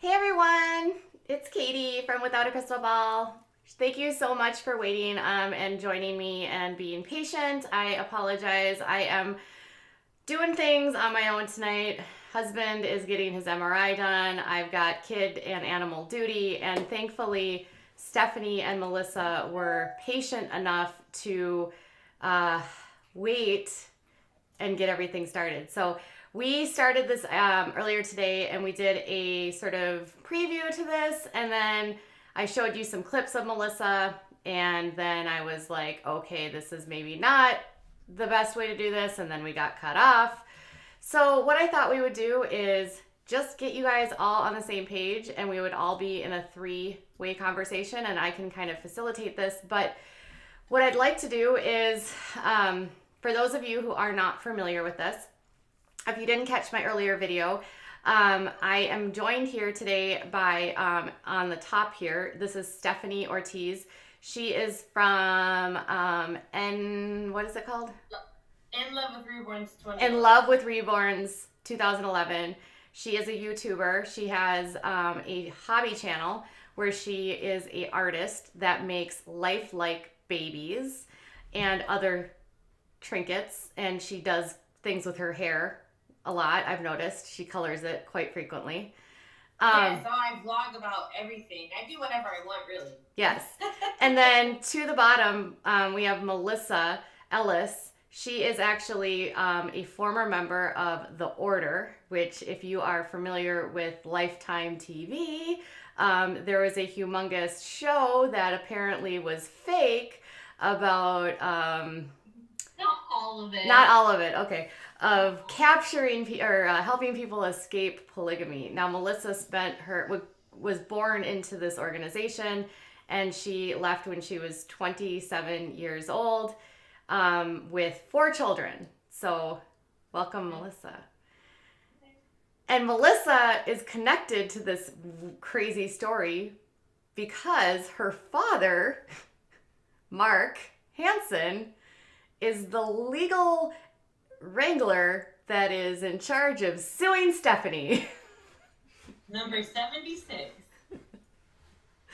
Hey everyone, it's Katie from Without a Crystal Ball. Thank you so much for waiting and joining me and being patient. I apologize. I am doing things on my own tonight. Husband is getting his MRI done. I've got kid and animal duty, and thankfully, Stephanie and Melissa were patient enough to uh, wait and get everything started. So we started this earlier today, and we did a sort of preview to this, and then I showed you some clips of Melissa, and then I was like, okay, this is maybe not the best way to do this, and then we got cut off. So what I thought we would do is just get you guys all on the same page, and we would all be in a three-way conversation, and I can kind of facilitate this. But what I'd like to do is, for those of you who are not familiar with this, if you didn't catch my earlier video, I am joined here today by, on the top here, this is Stephanie Ortiz. She is from, what is it called? In Love with Reborns 2011. In Love with Reborns 2011. She is a YouTuber. She has a hobby channel where she is an artist that makes lifelike babies and other trinkets, and she does things with her hair a lot. I've noticed she colors it quite frequently. Yeah, so I vlog about everything. I do whatever I want, really. Yes. And then to the bottom, we have Melissa Ellis. She is actually a former member of The Order, which, if you are familiar with Lifetime TV, there was a humongous show that apparently was fake about... Not all of it. Not all of it, okay. Of capturing or helping people escape polygamy. Now, Melissa was born into this organization, and she left when she was 27 years old with 4 children. So, welcome, Melissa. And Melissa is connected to this crazy story because her father, Mark Hansen, is the legal wrangler that is in charge of suing Stephanie. Number 76.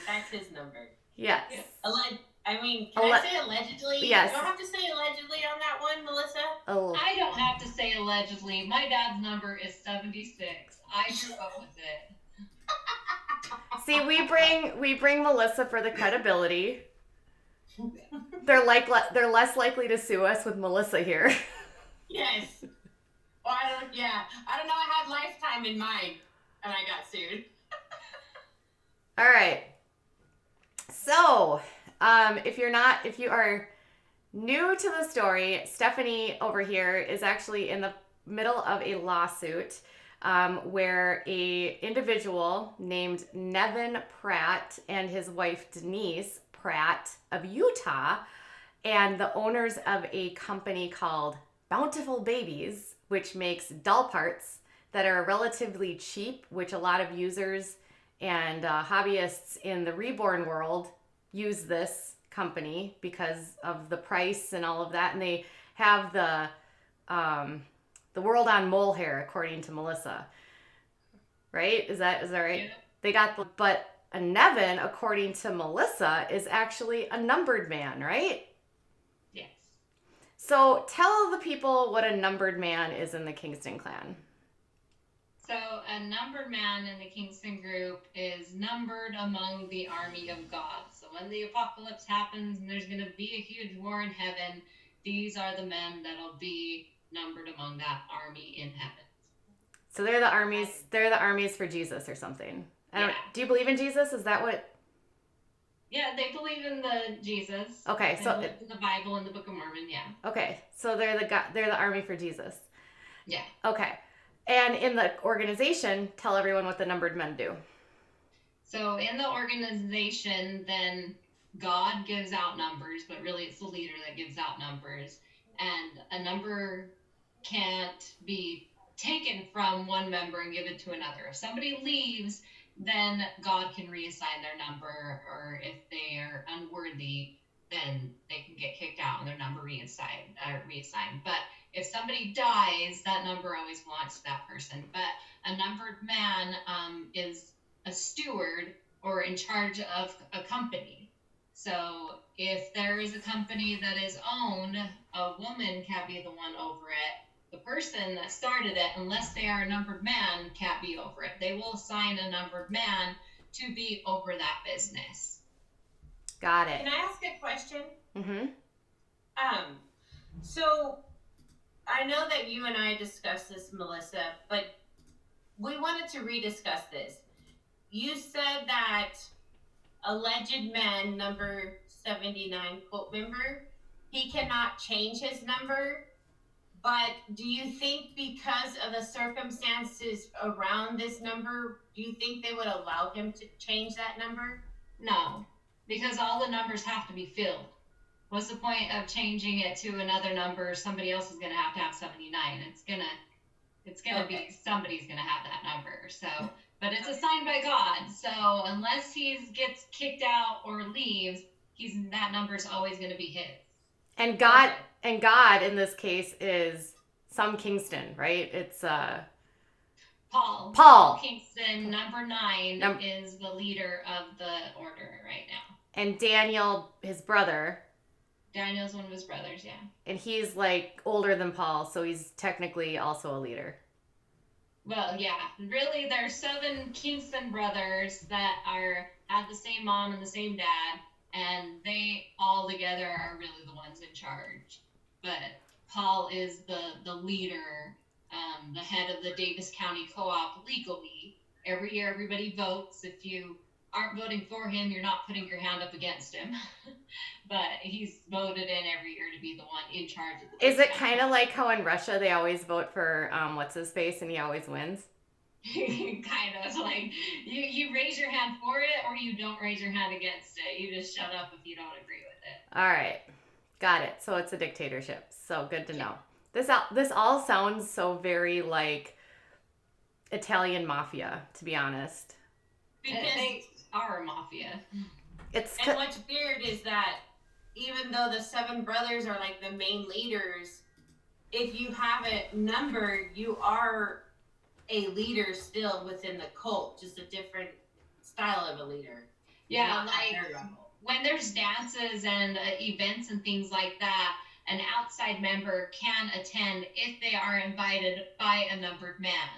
That's his number. Yes. Can I say allegedly? Yes. Do I have to say allegedly on that one, Melissa? I don't have to say allegedly. My dad's number is 76. I grew up with it. See, we bring Melissa for the credibility. They're less likely to sue us with Melissa here. Yes. Well, I don't know. I had Lifetime in mind, and I got sued. All right. So, if you are new to the story, Stephanie over here is actually in the middle of a lawsuit where a individual named Nevin Pratt and his wife Denise Pratt of Utah, and the owners of a company called Bountiful Babies, which makes doll parts that are relatively cheap, which a lot of users and hobbyists in the reborn world use this company because of the price and all of that. And they have the world on mole hair, according to Melissa. Right? Is that right? Yeah. They got but a Nevin, according to Melissa, is actually a numbered man, right? Yes. So tell the people what a numbered man is in the Kingston Clan. So a numbered man in the Kingston group is numbered among the army of God. So when the apocalypse happens and there's going to be a huge war in heaven, these are the men that'll be numbered among that army in heaven. So they're the armies. They're the armies for Jesus or something. Do you believe in Jesus? Is that what? Yeah, they believe in the Jesus. Okay, so in the Bible and the Book of Mormon, yeah. Okay, so they're the army for Jesus. Yeah. Okay, and in the organization, tell everyone what the numbered men do. So in the organization, then God gives out numbers, but really it's the leader that gives out numbers, and a number can't be taken from one member and given to another. If somebody leaves, then God can reassign their number, or if they are unworthy, then they can get kicked out and their number reassigned. But if somebody dies, that number always belongs to that person. But a numbered man is a steward or in charge of a company. So if there is a company that is owned, a woman can't be the one over it. The person that started it, unless they are a numbered man, can't be over it. They will assign a numbered man to be over that business. Got it. Can I ask a question? Mm-hmm. So I know that you and I discussed this, Melissa, but we wanted to rediscuss this. You said that alleged man number 79 cult member, he cannot change his number, but do you think because of the circumstances around this number, do you think they would allow him to change that number? No, because all the numbers have to be filled. What's the point of changing it to another number? Somebody else is going to have 79. It's gonna Okay. be, somebody's gonna have that number. So, but it's assigned by God. So unless he gets kicked out or leaves, that number's always gonna be his. And God, Okay. and God in this case is some Kingston, right? It's Paul Kingston, number 9, is the leader of the order right now. And Daniel, his brother. Daniel's one of his brothers, yeah. And he's like older than Paul, so he's technically also a leader. Well, yeah, really, there's 7 Kingston brothers that have the same mom and the same dad, and they all together are really the ones in charge. But Paul is the leader, the head of the Davis County Co-op legally. Every year, everybody votes. If you aren't voting for him, you're not putting your hand up against him. But he's voted in every year to be the one in charge of the Is it kind of like how in Russia they always vote for what's his face and he always wins? Kind of like you raise your hand for it or you don't raise your hand against it. You just shut up if you don't agree with it. All right. Got it. So it's a dictatorship. So good to know. This all sounds so very like Italian mafia, to be honest. Because they are a mafia. And what's weird is that even though the 7 brothers are like the main leaders, if you have it numbered, you are a leader still within the cult, just a different style of a leader. Yeah, like when there's dances and events and things like that, an outside member can attend if they are invited by a numbered man.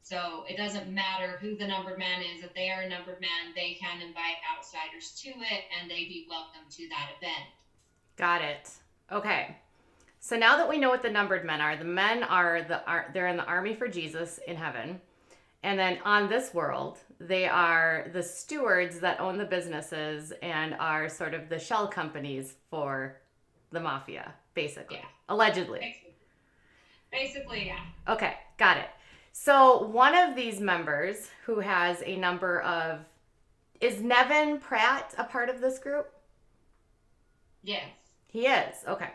So it doesn't matter who the numbered man is. If they are a numbered man, they can invite outsiders to it and they be welcome to that event. Got it. Okay. So now that we know what the numbered men are, the men they're in the army for Jesus in heaven. And then on this world, they are the stewards that own the businesses and are sort of the shell companies for the mafia, basically. Yeah. Allegedly. Basically, yeah. Okay, got it. So one of these members who has a number of... Is Nevin Pratt a part of this group? Yes. He is. Okay.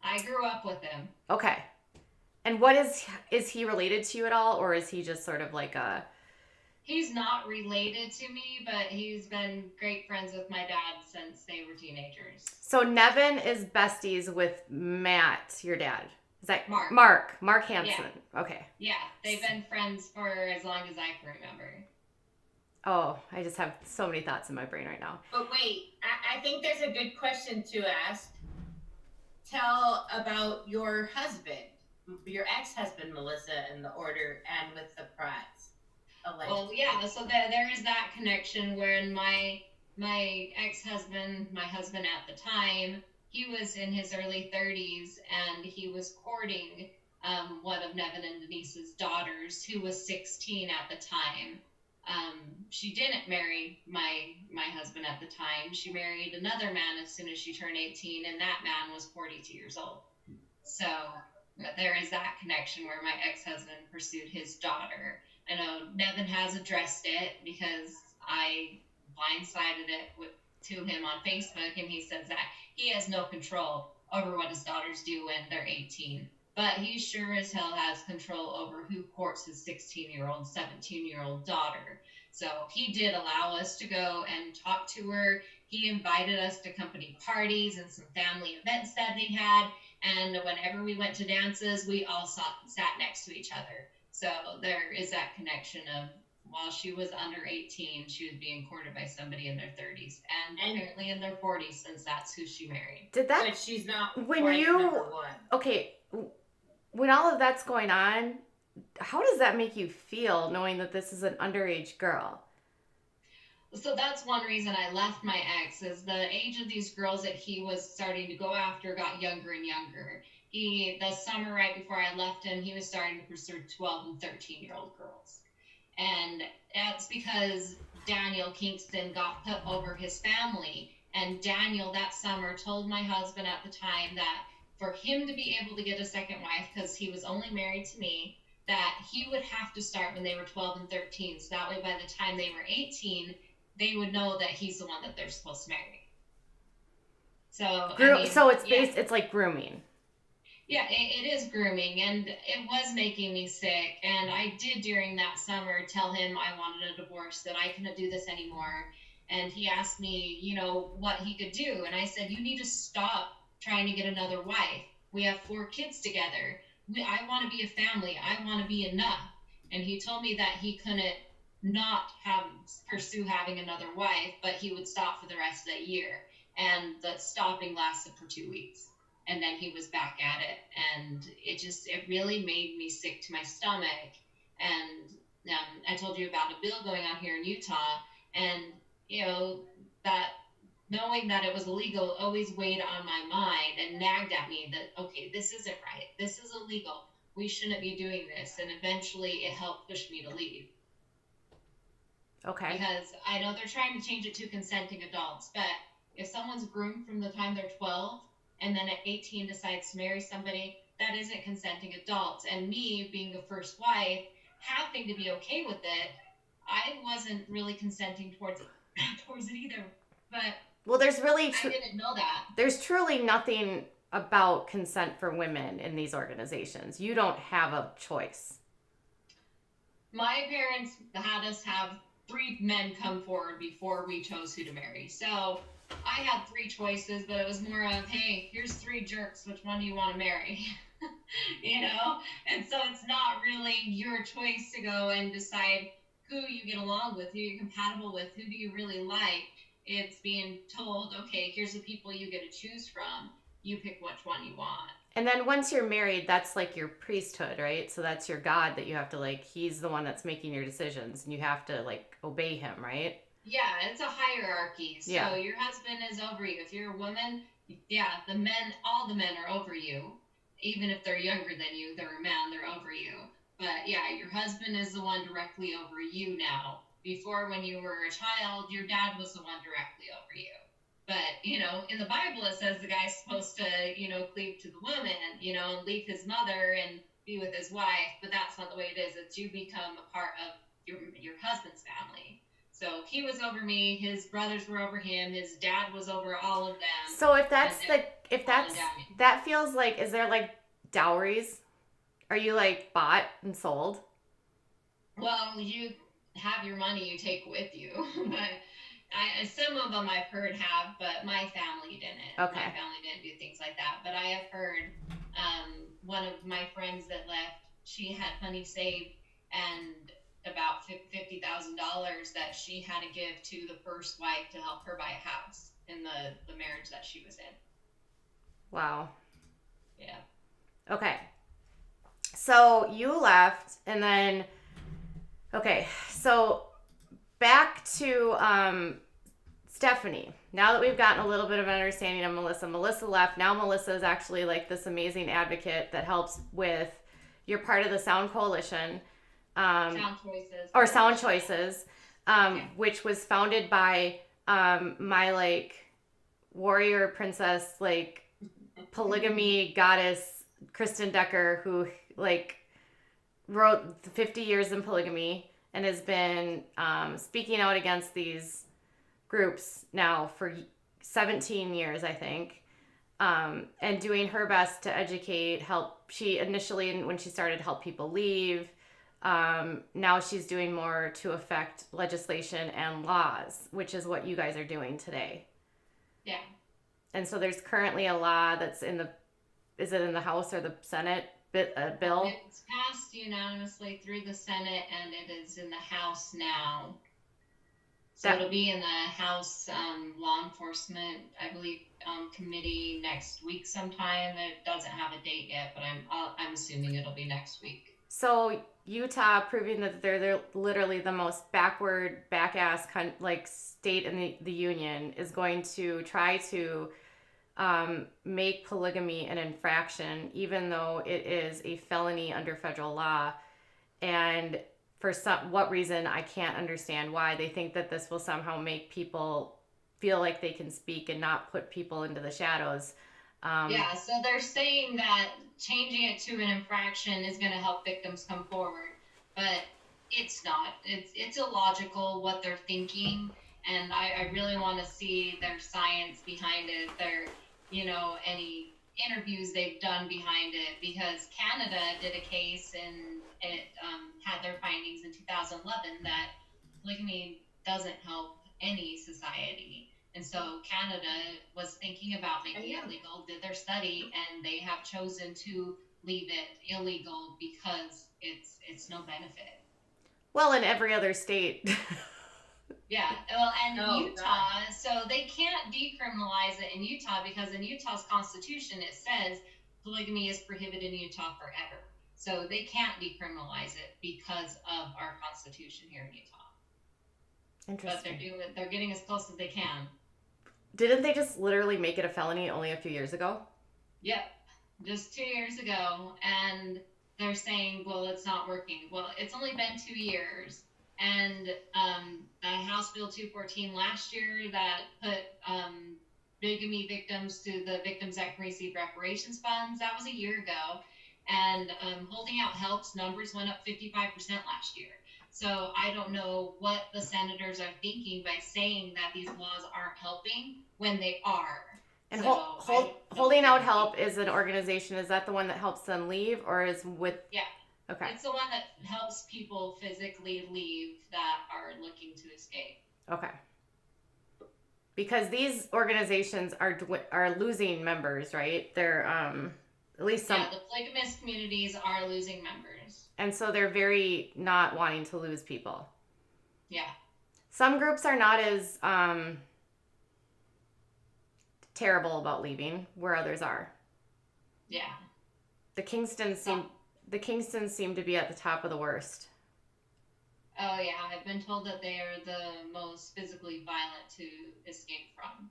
I grew up with him. Okay. And what is he related to you at all, or is he just sort of like a... He's not related to me, but he's been great friends with my dad since they were teenagers. So Nevin is besties with Matt, your dad. Is that Mark Hansen? Yeah. Okay. Yeah, they've been friends for as long as I can remember. Oh, I just have so many thoughts in my brain right now. But wait, I think there's a good question to ask. Tell about your husband, your ex-husband, Melissa, in the order and with the Pratts. Allegedly. Well, yeah, so there is that connection wherein my ex-husband, my husband at the time, he was in his early 30s and he was courting one of Nevin and Denise's daughters who was 16 at the time. She didn't marry my husband at the time. She married another man as soon as she turned 18, and that man was 42 years old. So there is that connection where my ex-husband pursued his daughter. I know Nevin has addressed it because I blindsided it to him on Facebook, and he says that he has no control over what his daughters do when they're 18. But he sure as hell has control over who courts his 16-year-old, 17-year-old daughter. So he did allow us to go and talk to her. He invited us to company parties and some family events that they had. And whenever we went to dances, we all sat next to each other. So there is that connection of while she was under 18, she was being courted by somebody in their 30s and apparently in their 40s, since that's who she married. But she's not when wife you number one. okay, when all of that's going on, how does that make you feel knowing that this is an underage girl? So that's one reason I left my ex, is the age of these girls that he was starting to go after got younger and younger. The summer right before I left him, he was starting to pursue 12 and 13-year-old girls. And that's because Daniel Kingston got put over his family. And Daniel that summer told my husband at the time that for him to be able to get a second wife, because he was only married to me, that he would have to start when they were 12 and 13. So that way by the time they were 18, they would know that he's the one that they're supposed to marry. So So it's it's like grooming. Yeah, it is grooming, and it was making me sick. And I did during that summer tell him I wanted a divorce, that I couldn't do this anymore. And he asked me, what he could do. And I said, you need to stop trying to get another wife. We have 4 kids together. I want to be a family. I want to be enough. And he told me that he couldn't not pursue having another wife, but he would stop for the rest of the year. And the stopping lasted for 2 weeks. And then he was back at it, and it really made me sick to my stomach. And I told you about a bill going on here in Utah, and that knowing that it was illegal always weighed on my mind and nagged at me that, okay, this isn't right, this is illegal, we shouldn't be doing this. And eventually it helped push me to leave. Okay. Because I know they're trying to change it to consenting adults, but if someone's groomed from the time they're 12 and then at 18 decides to marry somebody, that isn't consenting adults. And me being the first wife, having to be okay with it, I wasn't really consenting towards it either. But well, there's really I didn't know that. There's truly nothing about consent for women in these organizations. You don't have a choice. My parents had us have 3 men come forward before we chose who to marry. So I had 3 choices, but it was more of, hey, here's 3 jerks. Which one do you want to marry? And so it's not really your choice to go and decide who you get along with, who you're compatible with, who do you really like. It's being told, okay, here's the people you get to choose from. You pick which one you want. And then once you're married, that's like your priesthood, right? So that's your God that you have to he's the one that's making your decisions, and you have to obey him, right? Yeah, it's a hierarchy. So yeah. Your husband is over you. If you're a woman, all the men are over you. Even if they're younger than you, they're a man, they're over you. But yeah, your husband is the one directly over you now. Before, when you were a child, your dad was the one directly over you. But, in the Bible, it says the guy's supposed to, cleave to the woman, and leave his mother and be with his wife. But that's not the way it is. It's you become a part of your husband's family. So he was over me, his brothers were over him, his dad was over all of them. So that feels like, is there dowries? Are you bought and sold? Well, you have your money you take with you. But some of them I've heard have, but my family didn't. Okay. My family didn't do things like that. But I have heard one of my friends that left, she had money saved and about $50,000 that she had to give to the first wife to help her buy a house in the marriage that she was in. Wow. Yeah. Okay. So you left, and then, okay, so back to Stephanie. Now that we've gotten a little bit of an understanding of Melissa left. Now Melissa is actually this amazing advocate that helps with, you're part of the Sound Coalition. Sound Choices, which was founded by my warrior princess, polygamy goddess Kristen Decker, who wrote 50 Years in Polygamy and has been speaking out against these groups now for 17 years, I think, and doing her best to educate, help. She initially, when she started, help people leave. Now she's doing more to affect legislation and laws, which is what you guys are doing today. Yeah. And so there's currently a law that's is it in the House or the Senate, bill? It's passed unanimously through the Senate, and it is in the House now. So That- it'll be in the House Law Enforcement, I believe, committee next week sometime. It doesn't have a date yet, but I'm assuming it'll be next week. So Utah proving that they're literally the most backward, back-ass like state in the union is going to try to make polygamy an infraction, even though it is a felony under federal law. And for what reason, I can't understand why. They think that this will somehow make people feel like they can speak and not put people into the shadows. Yeah, so they're saying that changing it to an infraction is going to help victims come forward, but it's not. It's illogical what they're thinking, and I really want to see their science behind it, their, any interviews they've done behind it, because Canada did a case and it had their findings in 2011 that polygamy doesn't help any society. And so Canada was thinking about making it legal, did their study, and they have chosen to leave it illegal because it's no benefit. Well, in every other state. Yeah, well, and Utah, so they can't decriminalize it in Utah because in Utah's constitution it says polygamy is prohibited in Utah forever. So they can't decriminalize it because of our constitution here in Utah. Interesting. But they're getting as close as they can. Didn't they just literally make it a felony only a few years ago? Yep, just 2 years ago, and they're saying, well, it's not working. Well, it's only been 2 years, and the House Bill 214 last year that put bigamy victims to the Victims that can receive reparations funds, that was a year ago, and holding out helps numbers went up 55% last year. So I don't know what the senators are thinking by saying that these laws aren't helping when they are. And so Holding Out Help is an organization. Is that the one that helps them leave, or is with? Yeah. Okay. It's the one that helps people physically leave that are looking to escape. Okay. Because these organizations are losing members, right? They're at least some. Yeah, the polygamous communities are losing members. And so they're very not wanting to lose people. Yeah. Some groups are not as terrible about leaving, where others are. Yeah. The Kingstons seem to be at the top of the worst. Oh yeah, I've been told that they are the most physically violent to escape from.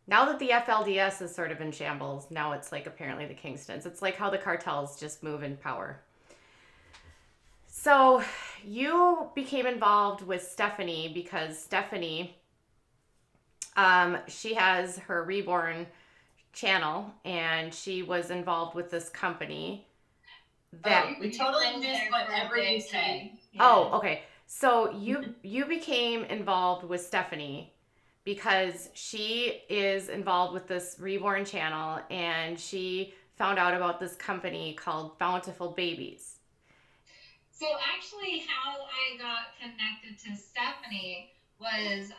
Now that the FLDS is sort of in shambles, now it's like apparently the Kingstons. It's like how the cartels just move in power. So you became involved with Stephanie because Stephanie, she has her Reborn channel, and she was involved with this company that we totally missed whatever you said. Yeah. Oh, okay. So you became involved with Stephanie because she is involved with this Reborn channel, and she found out about this company called Bountiful Babies. So actually how I got connected to Stephanie was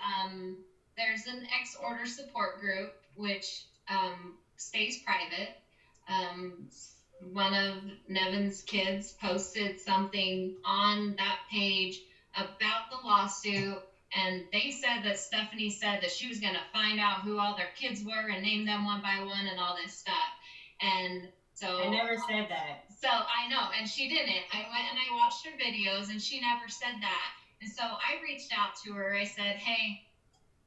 there's an ex-order support group which stays private. One of Nevin's kids posted something on that page about the lawsuit, and they said that Stephanie said that she was going to find out who all their kids were and name them one by one and all this stuff. And so I never said that. So I know, and she didn't. I went and I watched her videos, and she never said that. And so I reached out to her. I said, "Hey,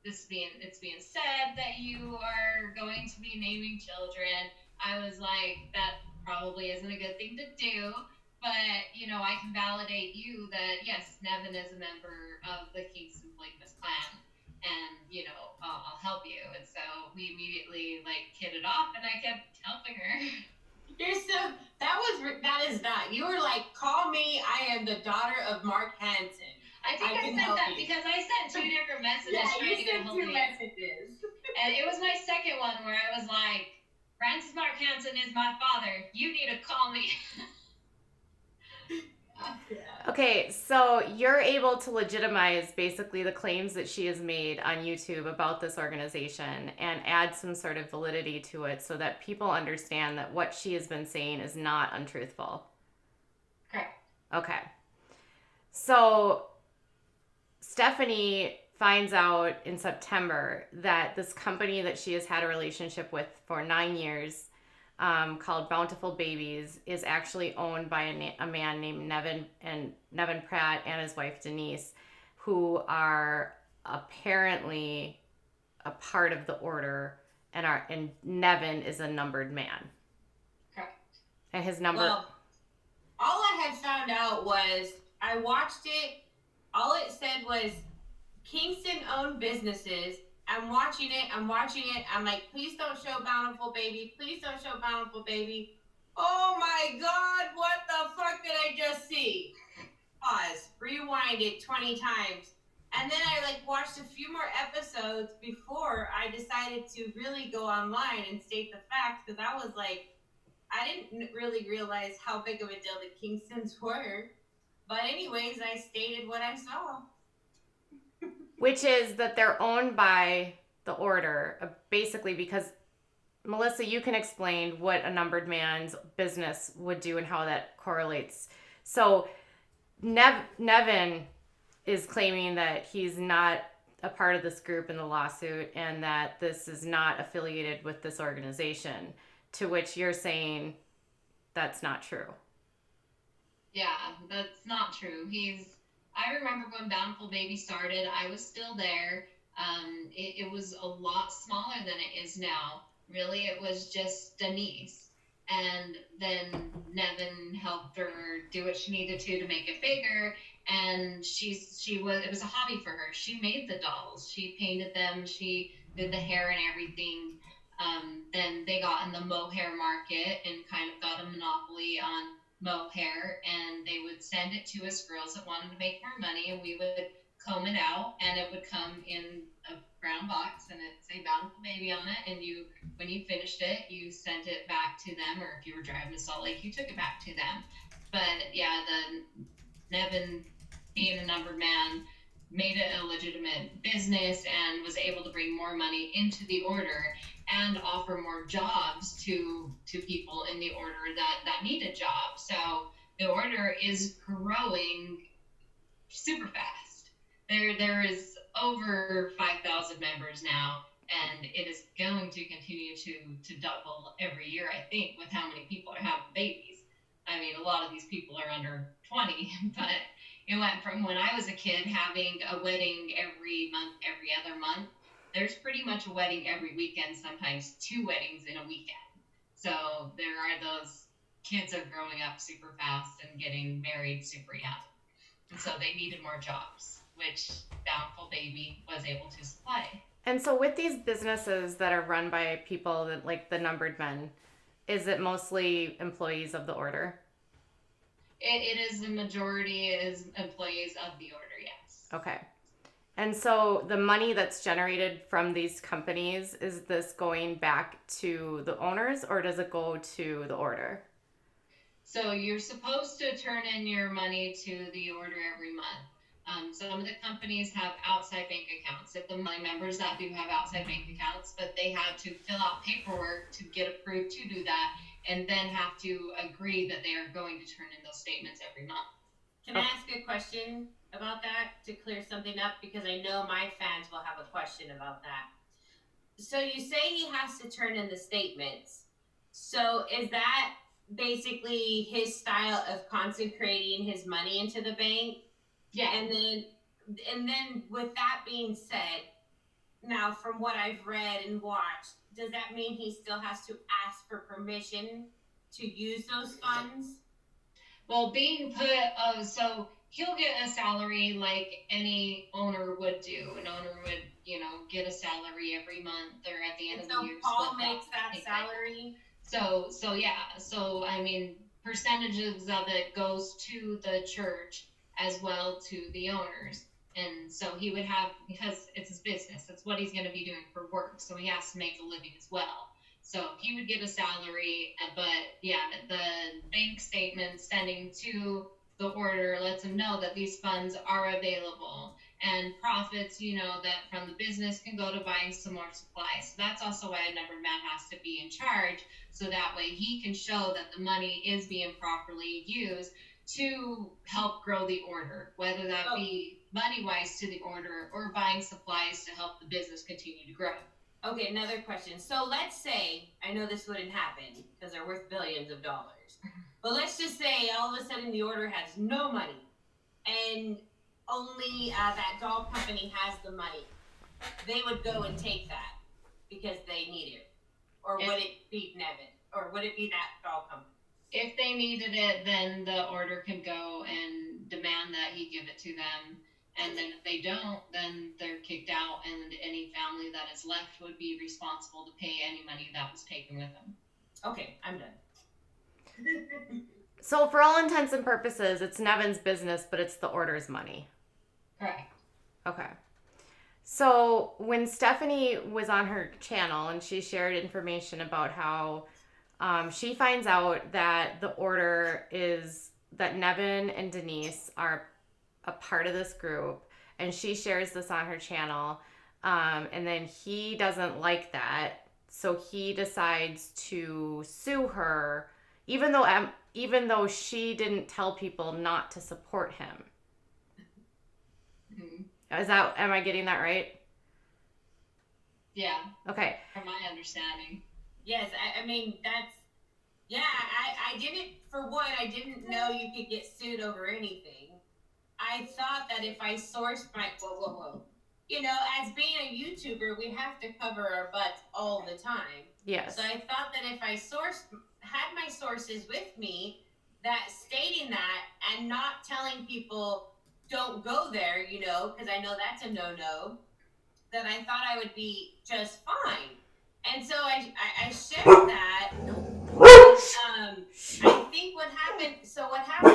it's being said that you are going to be naming children." I was like, that probably isn't a good thing to do, but I can validate you that yes, Nevin is a member of the Kingston Clan, and I'll help you. And so we immediately hit it off, and I kept helping her. That is not. You were like, call me. I am the daughter of Mark Hansen. I think I sent that because I sent 2 different messages. Yeah, you sent 2 messages. And it was my second one where I was like, Francis Mark Hansen is my father. You need to call me. Okay, so you're able to legitimize basically the claims that she has made on YouTube about this organization and add some sort of validity to it so that people understand that what she has been saying is not untruthful. Correct. Okay. So Stephanie finds out in September that this company that she has had a relationship with for 9 years, called Bountiful Babies, is actually owned by a man named Nevin Pratt and his wife Denise, who are apparently a part of the order, and Nevin is a numbered man. Correct. And his number. Well, all I had found out was I watched it. All it said was Kingston owned businesses. I'm watching it. I'm like, please don't show Bountiful Baby. Please don't show Bountiful Baby. Oh my God, what the fuck did I just see? Pause. Rewind it 20 times. And then I watched a few more episodes before I decided to really go online and state the facts, because I was like, I didn't really realize how big of a deal the Kingstons were. But anyways, I stated what I saw. Which is that they're owned by the order, basically, because Melissa, you can explain what a numbered man's business would do and how that correlates. So Nevin is claiming that he's not a part of this group in the lawsuit and that this is not affiliated with this organization, to which you're saying that's not true. Yeah, that's not true. I remember when Bountiful Baby started, I was still there. It was a lot smaller than it is now. Really, it was just Denise. And then Nevin helped her do what she needed to make it bigger. And it was a hobby for her. She made the dolls. She painted them. She did the hair and everything. Then they got in the mohair market and kind of got a monopoly on mohair, and they would send it to us girls that wanted to make more money, and we would comb it out, and it would come in a brown box, and it'd say Bountiful Baby on it, and when you finished it, you sent it back to them, or if you were driving to Salt Lake, you took it back to them. But yeah, the Nevin, being a numbered man, made it a legitimate business and was able to bring more money into the order and offer more jobs to people in the order that need a job. So the order is growing super fast. There is over 5,000 members now, and it is going to continue to double every year, I think, with how many people are having babies. I mean, a lot of these people are under 20, but it went from when I was a kid having a wedding every month, every other month. There's pretty much a wedding every weekend, sometimes 2 weddings in a weekend. So there are those kids are growing up super fast and getting married super young. And so they needed more jobs, which Bountiful Baby was able to supply. And so with these businesses that are run by people that, like the numbered men, is it mostly employees of the order? It is the majority is employees of the order, yes. Okay. And so the money that's generated from these companies, is this going back to the owners or does it go to the order? So you're supposed to turn in your money to the order every month. Some of the companies have outside bank accounts. If the members that do have outside bank accounts, but they have to fill out paperwork to get approved to do that, and then have to agree that they are going to turn in those statements every month. Can I ask a question about that to clear something up? Because I know my fans will have a question about that. So you say he has to turn in the statements. So is that basically his style of consecrating his money into the bank? Yeah. And then with that being said, now from what I've read and watched, does that mean he still has to ask for permission to use those funds? Well, being put, so he'll get a salary like any owner would do. An owner would, get a salary every month or at the end of the year. So Paul makes that salary? So yeah. So, I mean, percentages of it goes to the church as well to the owners. And so he would have, because it's his business, that's what he's going to be doing for work. So he has to make a living as well. So he would get a salary, but yeah, the bank statement sending to the order lets them know that these funds are available, and profits, that from the business can go to buying some more supplies. So that's also why a numbered man has to be in charge, so that way he can show that the money is being properly used to help grow the order, whether that be money-wise to the order or buying supplies to help the business continue to grow. Okay, another question. So let's say, I know this wouldn't happen because they're worth billions of dollars, but let's just say all of a sudden the order has no money and only that doll company has the money. They would go and take that because they need it. Or would it be Nevin? Or would it be that doll company? If they needed it, then the order can go and demand that he give it to them. And then if they don't, then they're kicked out, and any family that is left would be responsible to pay any money that was taken with them. Okay, I'm done. So for all intents and purposes, it's Nevin's business, but it's the order's money. Correct. Okay. So when Stephanie was on her channel and she shared information about how she finds out that the order is that Nevin and Denise are a part of this group, and she shares this on her channel, and then he doesn't like that, so he decides to sue her, even though she didn't tell people not to support him. Mm-hmm. Am I getting that right? Yeah. Okay. From my understanding. Yes, I mean, that's, yeah, I didn't know you could get sued over anything. I thought that if I sourced my, as being a YouTuber, we have to cover our butts all the time. Yes. So I thought that if I had my sources with me, that stating that and not telling people don't go there, because I know that's a no-no, that I thought I would be just fine. And so I shared that. I think what happened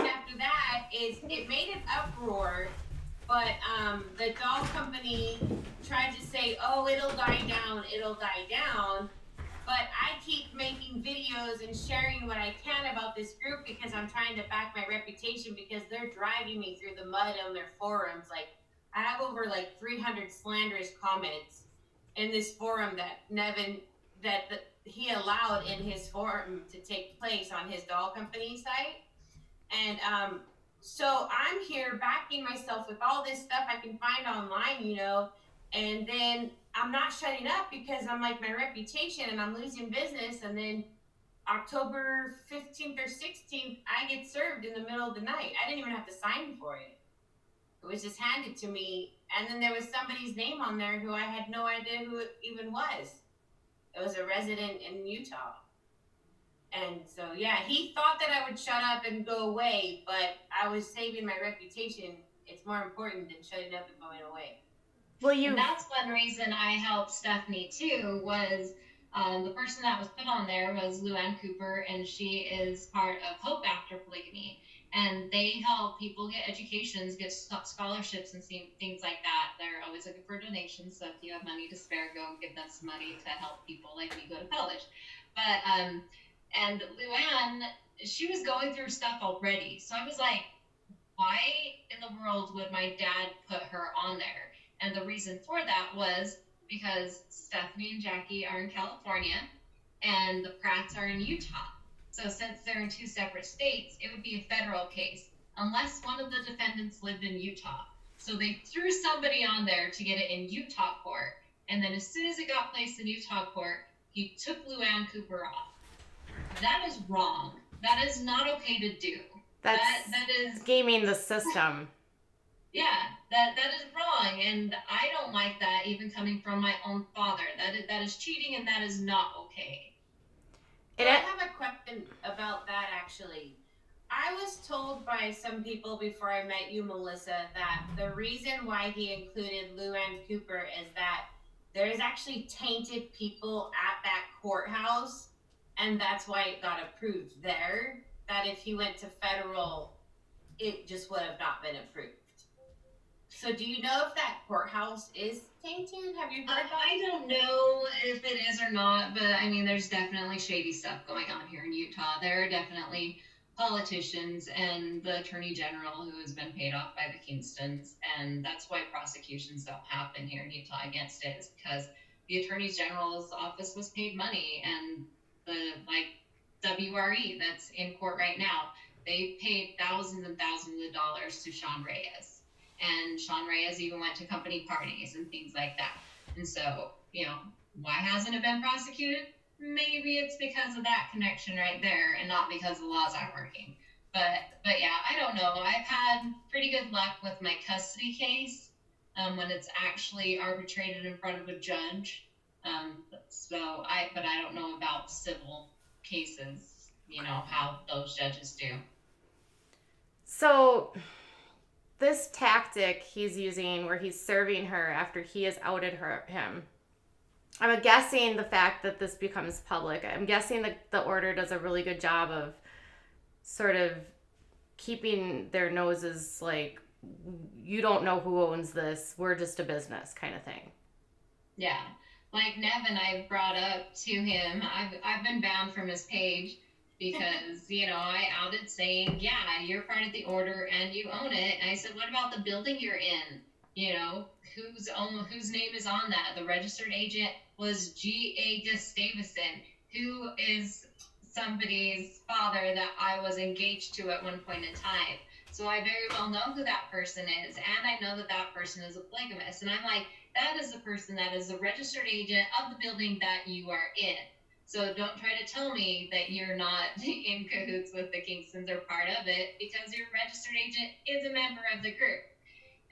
after that is it made an uproar, but the doll company tried to say, oh, it'll die down. But I keep making videos and sharing what I can about this group because I'm trying to back my reputation, because they're driving me through the mud on their forums. Like, I have over 300 slanderous comments in this forum that Nevin, he allowed in his forum to take place on his doll company site. And so I'm here backing myself with all this stuff I can find online, and then I'm not shutting up because I'm my reputation and I'm losing business. And then October 15th or 16th, I get served in the middle of the night. I didn't even have to sign for it. It was just handed to me. And then there was somebody's name on there who I had no idea who it even was. It was a resident in Utah. And so, yeah, he thought that I would shut up and go away, but I was saving my reputation. It's more important than shutting up and going away. Well, and that's one reason I helped Stephanie too, was the person that was put on there was Luann Cooper, and she is part of Hope After Polygamy. And they help people get educations, get scholarships, and things like that. They're always looking for donations, so if you have money to spare, go give them some money to help people like me go to college. But and Luann, she was going through stuff already, so I was like, why in the world would my dad put her on there? And the reason for that was because Stephanie and Jackie are in California, and the Pratts are in Utah. So since they're in two separate states, it would be a federal case unless one of the defendants lived in Utah. So they threw somebody on there to get it in Utah court. And then as soon as it got placed in Utah court, he took Luann Cooper off. That is wrong. That is not okay to do. That is gaming the system. Yeah, that is wrong. And I don't like that, even coming from my own father. That is cheating, and that is not okay. I have a question about that, actually. I was told by some people before I met you, Melissa, that the reason why he included Luann Cooper is that there's actually tainted people at that courthouse, and that's why it got approved there. That if he went to federal, it just would have not been approved. So do you know if that courthouse is tainted? Have you heard that? I don't know if it is or not, but I mean, there's definitely shady stuff going on here in Utah. There are definitely politicians and the attorney general who has been paid off by the Kingstons, and that's why prosecutions don't happen here in Utah against it, is because the attorney general's office was paid money, and the WRE that's in court right now, they paid thousands and thousands of dollars to Sean Reyes, and Sean Reyes even went to company parties and things like that. And so, why hasn't it been prosecuted? Maybe it's because of that connection right there, and not because the laws aren't working. But yeah, I don't know. I've had pretty good luck with my custody case when it's actually arbitrated in front of a judge. But I don't know about civil cases. How those judges do. So this tactic he's using, where he's serving her after he has outed him. I'm guessing the fact that this becomes public, I'm guessing that the order does a really good job of sort of keeping their noses like, you don't know who owns this, we're just a business kind of thing. Yeah. Like Nevin, I've brought up to him, I've been banned from his page because, I outed saying, yeah, you're part of the order and you own it. And I said, what about the building you're in? Whose name is on that? The registered agent was G.A. Gustavison, who is somebody's father that I was engaged to at one point in time. So I very well know who that person is, and I know that that person is a polygamist. And I'm like, that is the person that is the registered agent of the building that you are in. So don't try to tell me that you're not in cahoots with the Kingstons or part of it, because your registered agent is a member of the group.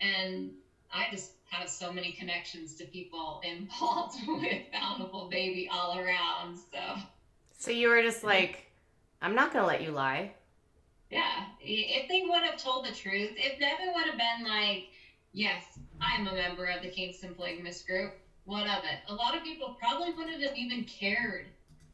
And I just have so many connections to people involved with Bountiful Baby all around. So you were just like, I'm not going to let you lie. Yeah. If they would have told the truth, if Nevin would have been like, yes, I'm a member of the Kingston Polygamous group, what of it? A lot of people probably wouldn't have even cared.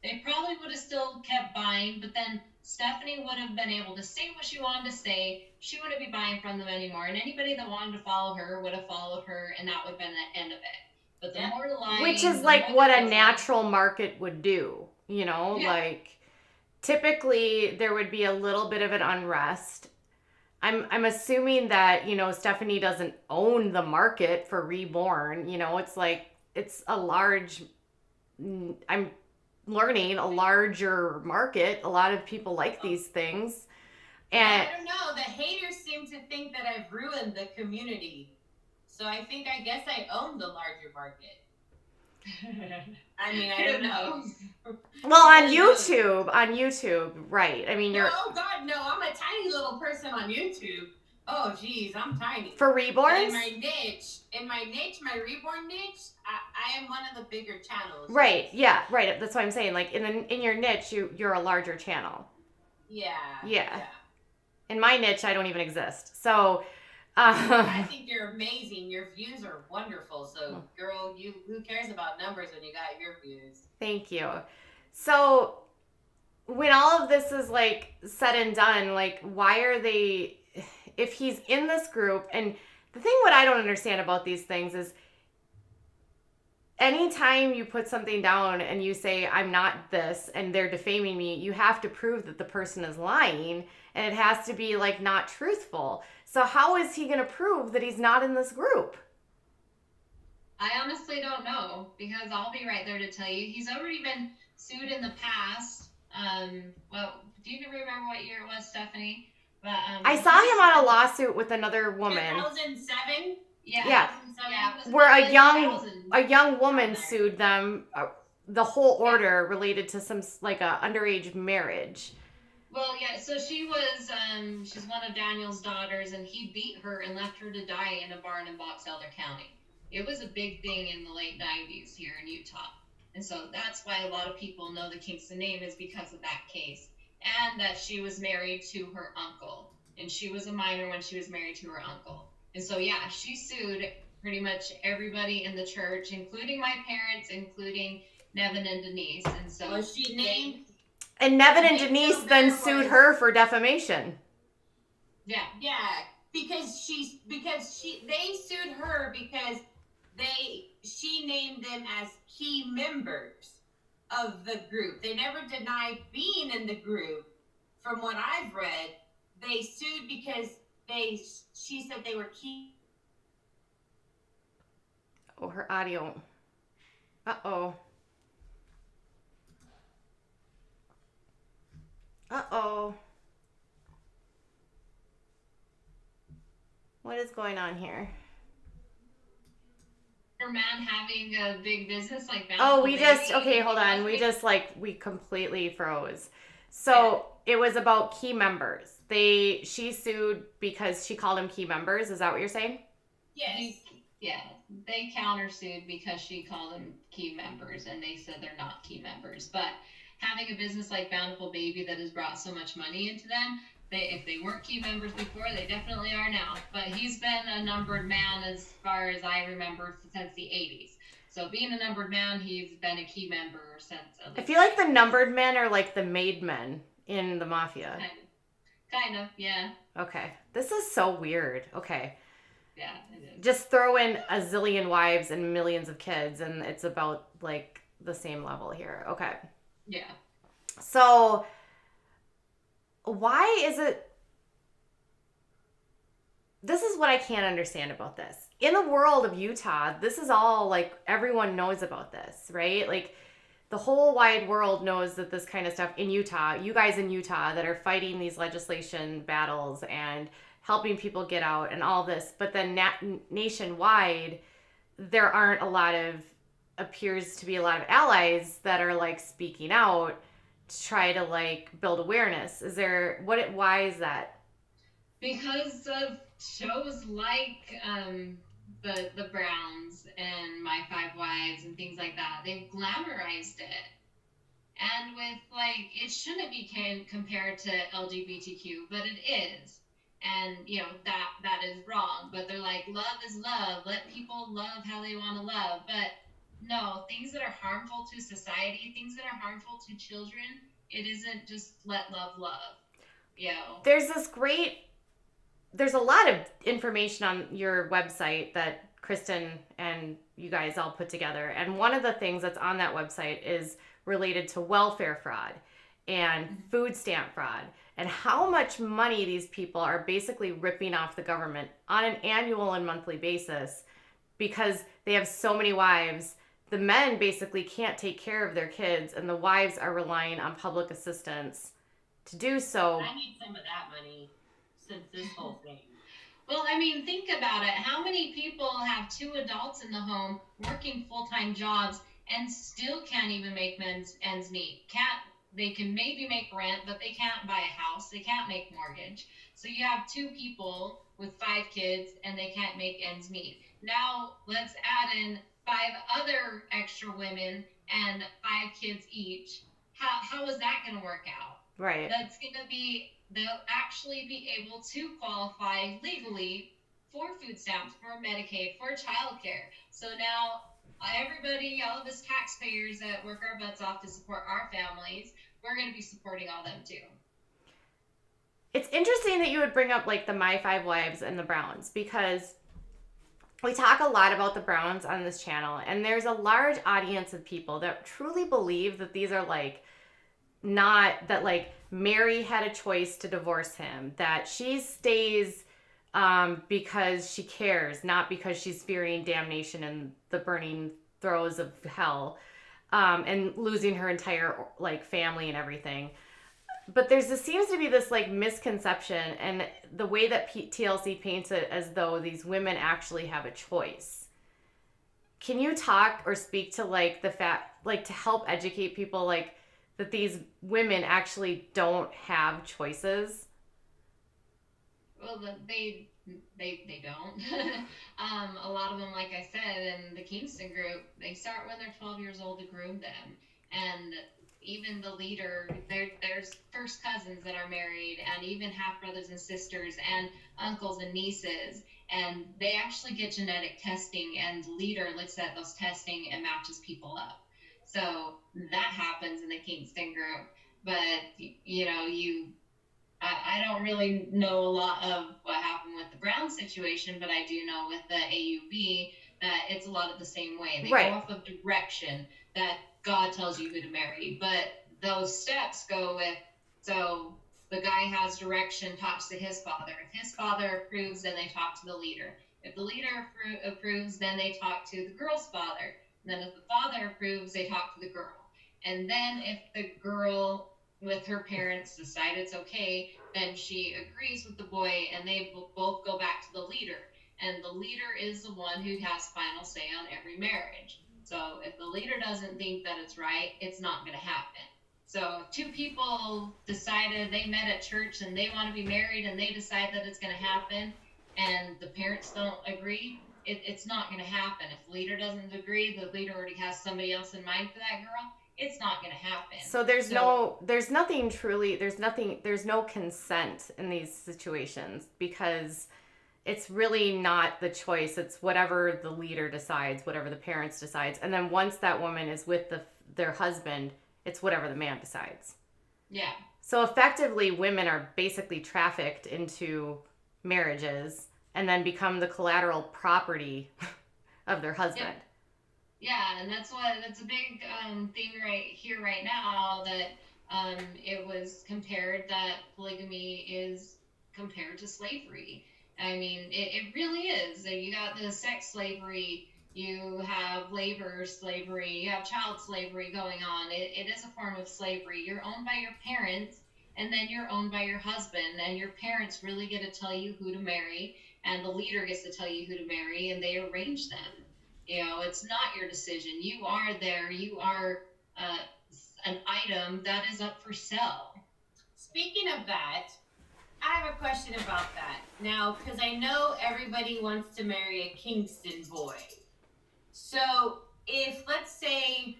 They probably would have still kept buying, but then Stephanie would have been able to say what she wanted to say. She wouldn't be buying from them anymore, and anybody that wanted to follow her would have followed her, and that would have been the end of it. But the more lying, which is like what a natural market would do, like typically there would be a little bit of an unrest. I'm assuming that, Stephanie doesn't own the market for Reborn. It's like, it's a large, I'm learning, a larger market. A lot of people like these things. And I don't know. The haters seem to think that I've ruined the community. So I guess I own the larger market. I mean, I don't know. Well, on YouTube, right. I mean, Oh God, no, I'm a tiny little person on YouTube. Oh geez, I'm tiny. For Reborns? In my niche, my Reborn niche, I am one of the bigger channels. Right, yeah, right. That's what I'm saying. Like in your niche, you're a larger channel. Yeah. In my niche, I don't even exist. So I think you're amazing. Your views are wonderful. So, girl, who cares about numbers when you got your views? Thank you. So, when all of this is like said and done, like, why are they, if he's in this group, and the thing what I don't understand about these things is anytime you put something down and you say, I'm not this, and they're defaming me, you have to prove that the person is lying, and it has to be like not truthful. So how is he going to prove that he's not in this group? I honestly don't know, because I'll be right there to tell you. He's already been sued in the past. Well, do you remember what year it was, Stephanie? But, I saw him on a lawsuit with another woman. 2007? Yeah. 2007? Where a young woman sued them, the whole order related to some, like, a underage marriage. Well, yeah, so she was, she's one of Daniel's daughters, and he beat her and left her to die in a barn in Box Elder County. It was a big thing in the late 90s here in Utah. And so that's why a lot of people know the Kingston name, is because of that case. And that she was married to her uncle. And she was a minor when she was married to her uncle. And so, yeah, she sued pretty much everybody in the church, including my parents, including Nevin and Denise. And so was she named? And Nevin and Denise then sued her for defamation. Yeah. Yeah, because they sued her because she named them as key members of the group. They never denied being in the group. from what I've read, they sued because she said they were Oh, her audio. Uh-oh. Uh-oh. What is going on here? Man having a big business like that. Oh, okay, hold on. We completely froze. So it was about key members. She sued because she called them key members. Is that what you're saying? Yes. Yeah, they countersued because she called them key members, and they said they're not key members. But having a business like Bountiful Baby that has brought so much money into them, if they weren't key members before, they definitely are now. But he's been a numbered man as far as I remember since the 80s. So being a numbered man, he's been a key member since. I feel like the numbered men are like the made men in the mafia. Kind of, yeah. Okay. This is so weird. Okay. Yeah, it is. Just throw in a zillion wives and millions of kids, and it's about like the same level here. Okay. Yeah. So why is it? This is what I can't understand about this. In the world of Utah, this is all like everyone knows about this, right? Like the whole wide world knows that this kind of stuff in Utah, you guys in Utah that are fighting these legislation battles and helping people get out and all this, but then nationwide, there aren't appears to be a lot of allies that are like speaking out to try to like build awareness. Why is that? Because of shows like the Browns and My Five Wives and things like that. They've glamorized it. And with like, it shouldn't be compared to LGBTQ, but it is. And that is wrong, but they're like, love is love, let people love how they want to love. But no, things that are harmful to society, things that are harmful to children, it isn't just let love There's a lot of information on your website that Kristen and you guys all put together, and one of the things that's on that website is related to welfare fraud and food stamp fraud, and how much money these people are basically ripping off the government on an annual and monthly basis because they have so many wives. The men basically can't take care of their kids, and the wives are relying on public assistance to do so. I need some of that money since this whole thing. Well, I mean, think about it. How many people have two adults in the home working full-time jobs and still can't even make ends meet? They can maybe make rent, but they can't buy a house. They can't make mortgage. So you have two people with 5 kids and they can't make ends meet. Now let's add in 5 other extra women and 5 kids each. How is that going to work out? Right. That's going to be, they'll actually be able to qualify legally for food stamps, for Medicaid, for childcare. So now everybody, all of us taxpayers that work our butts off to support our families, we're going to be supporting all them too. It's interesting that you would bring up like the My Five Wives and the Browns, because we talk a lot about the Browns on this channel, and there's a large audience of people that truly believe that these are like not that like Mary had a choice to divorce him, that she stays because she cares, not because she's fearing damnation and the burning throes of hell, and losing her entire like family and everything. But seems to be this like misconception, and the way that TLC paints it as though these women actually have a choice. Can you talk or speak to like the fact, like to help educate people like that these women actually don't have choices? Well, they don't. A lot of them, like I said, in the Kingston group, they start when they're 12 years old to groom them. And even the leader, there's first cousins that are married, and even half brothers and sisters, and uncles and nieces. And they actually get genetic testing, and the leader looks at those testing and matches people up. So that happens in the Kingston group. But, I don't really know a lot of what happened with the Brown situation, but I do know with the AUB that it's a lot of the same way. They go off of direction that God tells you who to marry, but those steps go with, so the guy has direction, talks to his father. If his father approves, then they talk to the leader. If the leader approves, then they talk to the girl's father. And then if the father approves, they talk to the girl. And then if the girl with her parents decide it's okay, then she agrees with the boy, and they both go back to the leader. And the leader is the one who has final say on every marriage. So if the leader doesn't think that it's right, it's not going to happen. So if two people decided, they met at church and they want to be married, and they decide that it's going to happen, and the parents don't agree, it's not going to happen. If the leader doesn't agree, the leader already has somebody else in mind for that girl, it's not going to happen. So there's no consent in these situations, because it's really not the choice. It's whatever the leader decides, whatever the parents decides. And then once that woman is with their husband, it's whatever the man decides. Yeah. So effectively, women are basically trafficked into marriages and then become the collateral property of their husband. Yeah, and that's a big thing right now, that it was compared that polygamy is compared to slavery. I mean, it really is. You got the sex slavery, you have labor slavery, you have child slavery going on. It is a form of slavery. You're owned by your parents, and then you're owned by your husband, and your parents really get to tell you who to marry, and the leader gets to tell you who to marry, and they arrange them. You know, it's not your decision. You are there. You are an item that is up for sale. Speaking of that, I have a question about that. Now, because I know everybody wants to marry a Kingston boy. So if, let's say,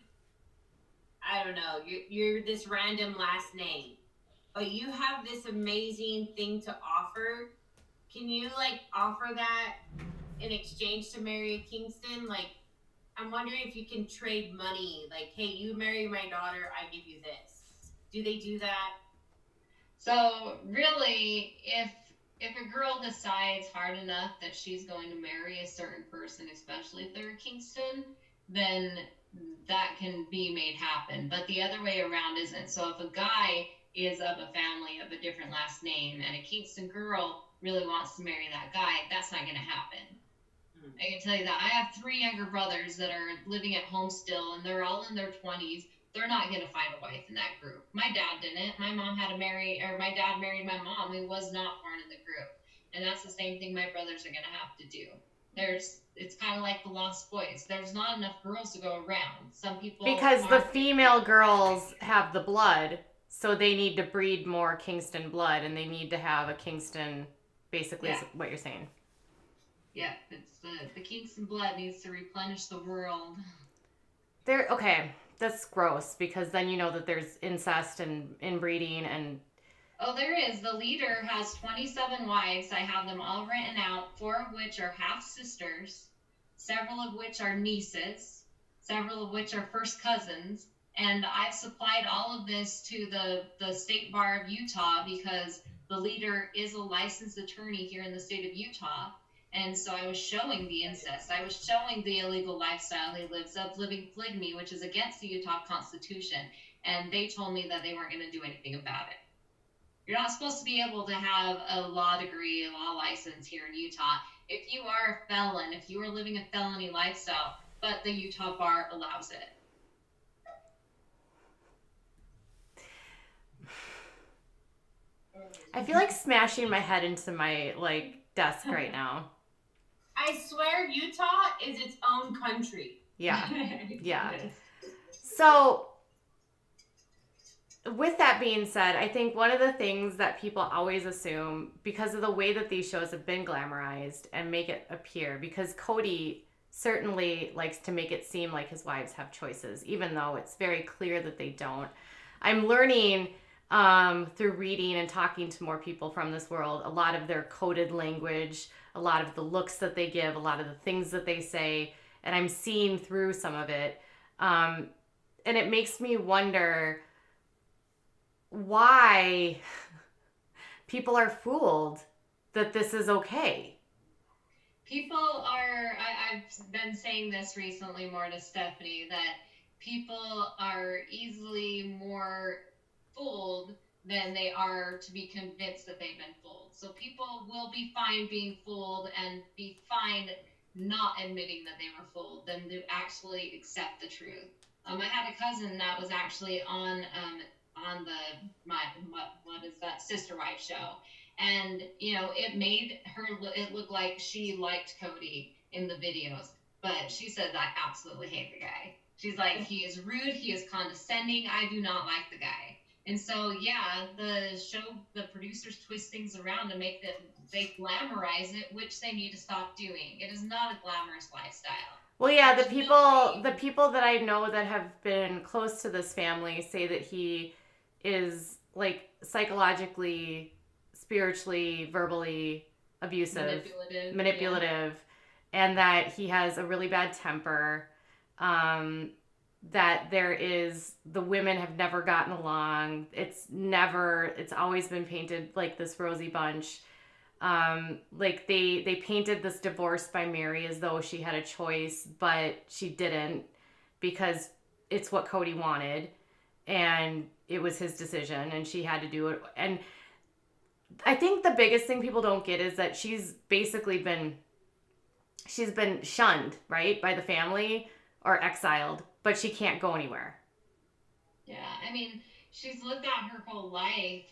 I don't know, you're this random last name, but you have this amazing thing to offer, can you, like, offer that in exchange to marry a Kingston? Like, I'm wondering if you can trade money. Like, hey, you marry my daughter, I give you this. Do they do that? So really, if a girl decides hard enough that she's going to marry a certain person, especially if they're a Kingston, then that can be made happen. But the other way around isn't. So if a guy is of a family of a different last name, and a Kingston girl really wants to marry that guy, that's not going to happen. I can tell you that. I have 3 younger brothers that are living at home still, and they're all in their 20s. They're not going to find a wife in that group. My dad didn't. My dad married my mom, who was not born in the group. And that's the same thing my brothers are going to have to do. It's kind of like the Lost Boys. There's not enough girls to go around. Some people... Because the female girls have the blood, so they need to breed more Kingston blood, and they need to have a Kingston, basically, is what you're saying. Yeah, it's the Kingston blood needs to replenish the world. Okay, that's gross, because then you know that there's incest and inbreeding and... Oh, there is. The leader has 27 wives. I have them all written out, 4 of which are half-sisters, several of which are nieces, several of which are first cousins, and I've supplied all of this to the State Bar of Utah, because the leader is a licensed attorney here in the state of Utah. And so I was showing the incest. I was showing the illegal lifestyle he lives of living polygamy, which is against the Utah Constitution. And they told me that they weren't going to do anything about it. You're not supposed to be able to have a law degree, a law license here in Utah. If you are a felon, if you are living a felony lifestyle, but the Utah Bar allows it. I feel like smashing my head into my, desk right now. I swear Utah is its own country. Yeah. Yeah. So, with that being said, I think one of the things that people always assume, because of the way that these shows have been glamorized and make it appear, because Cody certainly likes to make it seem like his wives have choices, even though it's very clear that they don't. I'm learning through reading and talking to more people from this world, a lot of their coded language, a lot of the looks that they give, a lot of the things that they say, and I'm seeing through some of it. And it makes me wonder why people are fooled that this is okay. People are, I've been saying this recently more to Stephanie, that people are easily more fooled than they are to be convinced that they've been fooled. So people will be fine being fooled and be fine not admitting that they were fooled than to actually accept the truth. I had a cousin that was actually on the what is that Sister Wife show, and it made her it look like she liked Cody in the videos, but she said I absolutely hate the guy. She's like, he is rude, he is condescending, I do not like the guy. And so, yeah, the producers twist things around to make that they glamorize it, which they need to stop doing. It is not a glamorous lifestyle. Well, yeah, the people that I know that have been close to this family say that he is like psychologically, spiritually, verbally abusive, manipulative, yeah. And that he has a really bad temper. That the women have never gotten along. It's always been painted like this rosy bunch. Like they painted this divorce by Mary as though she had a choice, but she didn't, because it's what Cody wanted and it was his decision and she had to do it. And I think the biggest thing people don't get is that she's been shunned, right, by the family or exiled, but she can't go anywhere. Yeah, I mean, she's lived out her whole life,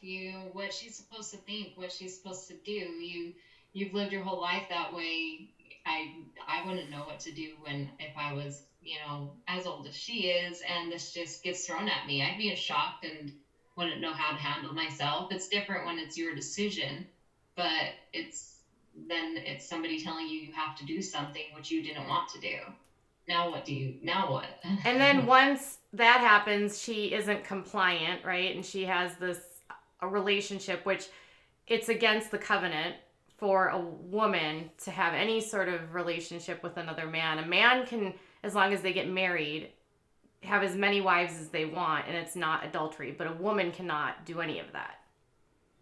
what she's supposed to think, what she's supposed to do. You've lived your whole life that way. I wouldn't know what to do if I was, as old as she is, and this just gets thrown at me. I'd be shocked and wouldn't know how to handle myself. It's different when it's your decision, but it's somebody telling you have to do something which you didn't want to do. Now what? And then once that happens, she isn't compliant, right? And she has a relationship, which it's against the covenant for a woman to have any sort of relationship with another man. A man can, as long as they get married, have as many wives as they want, and it's not adultery, but a woman cannot do any of that.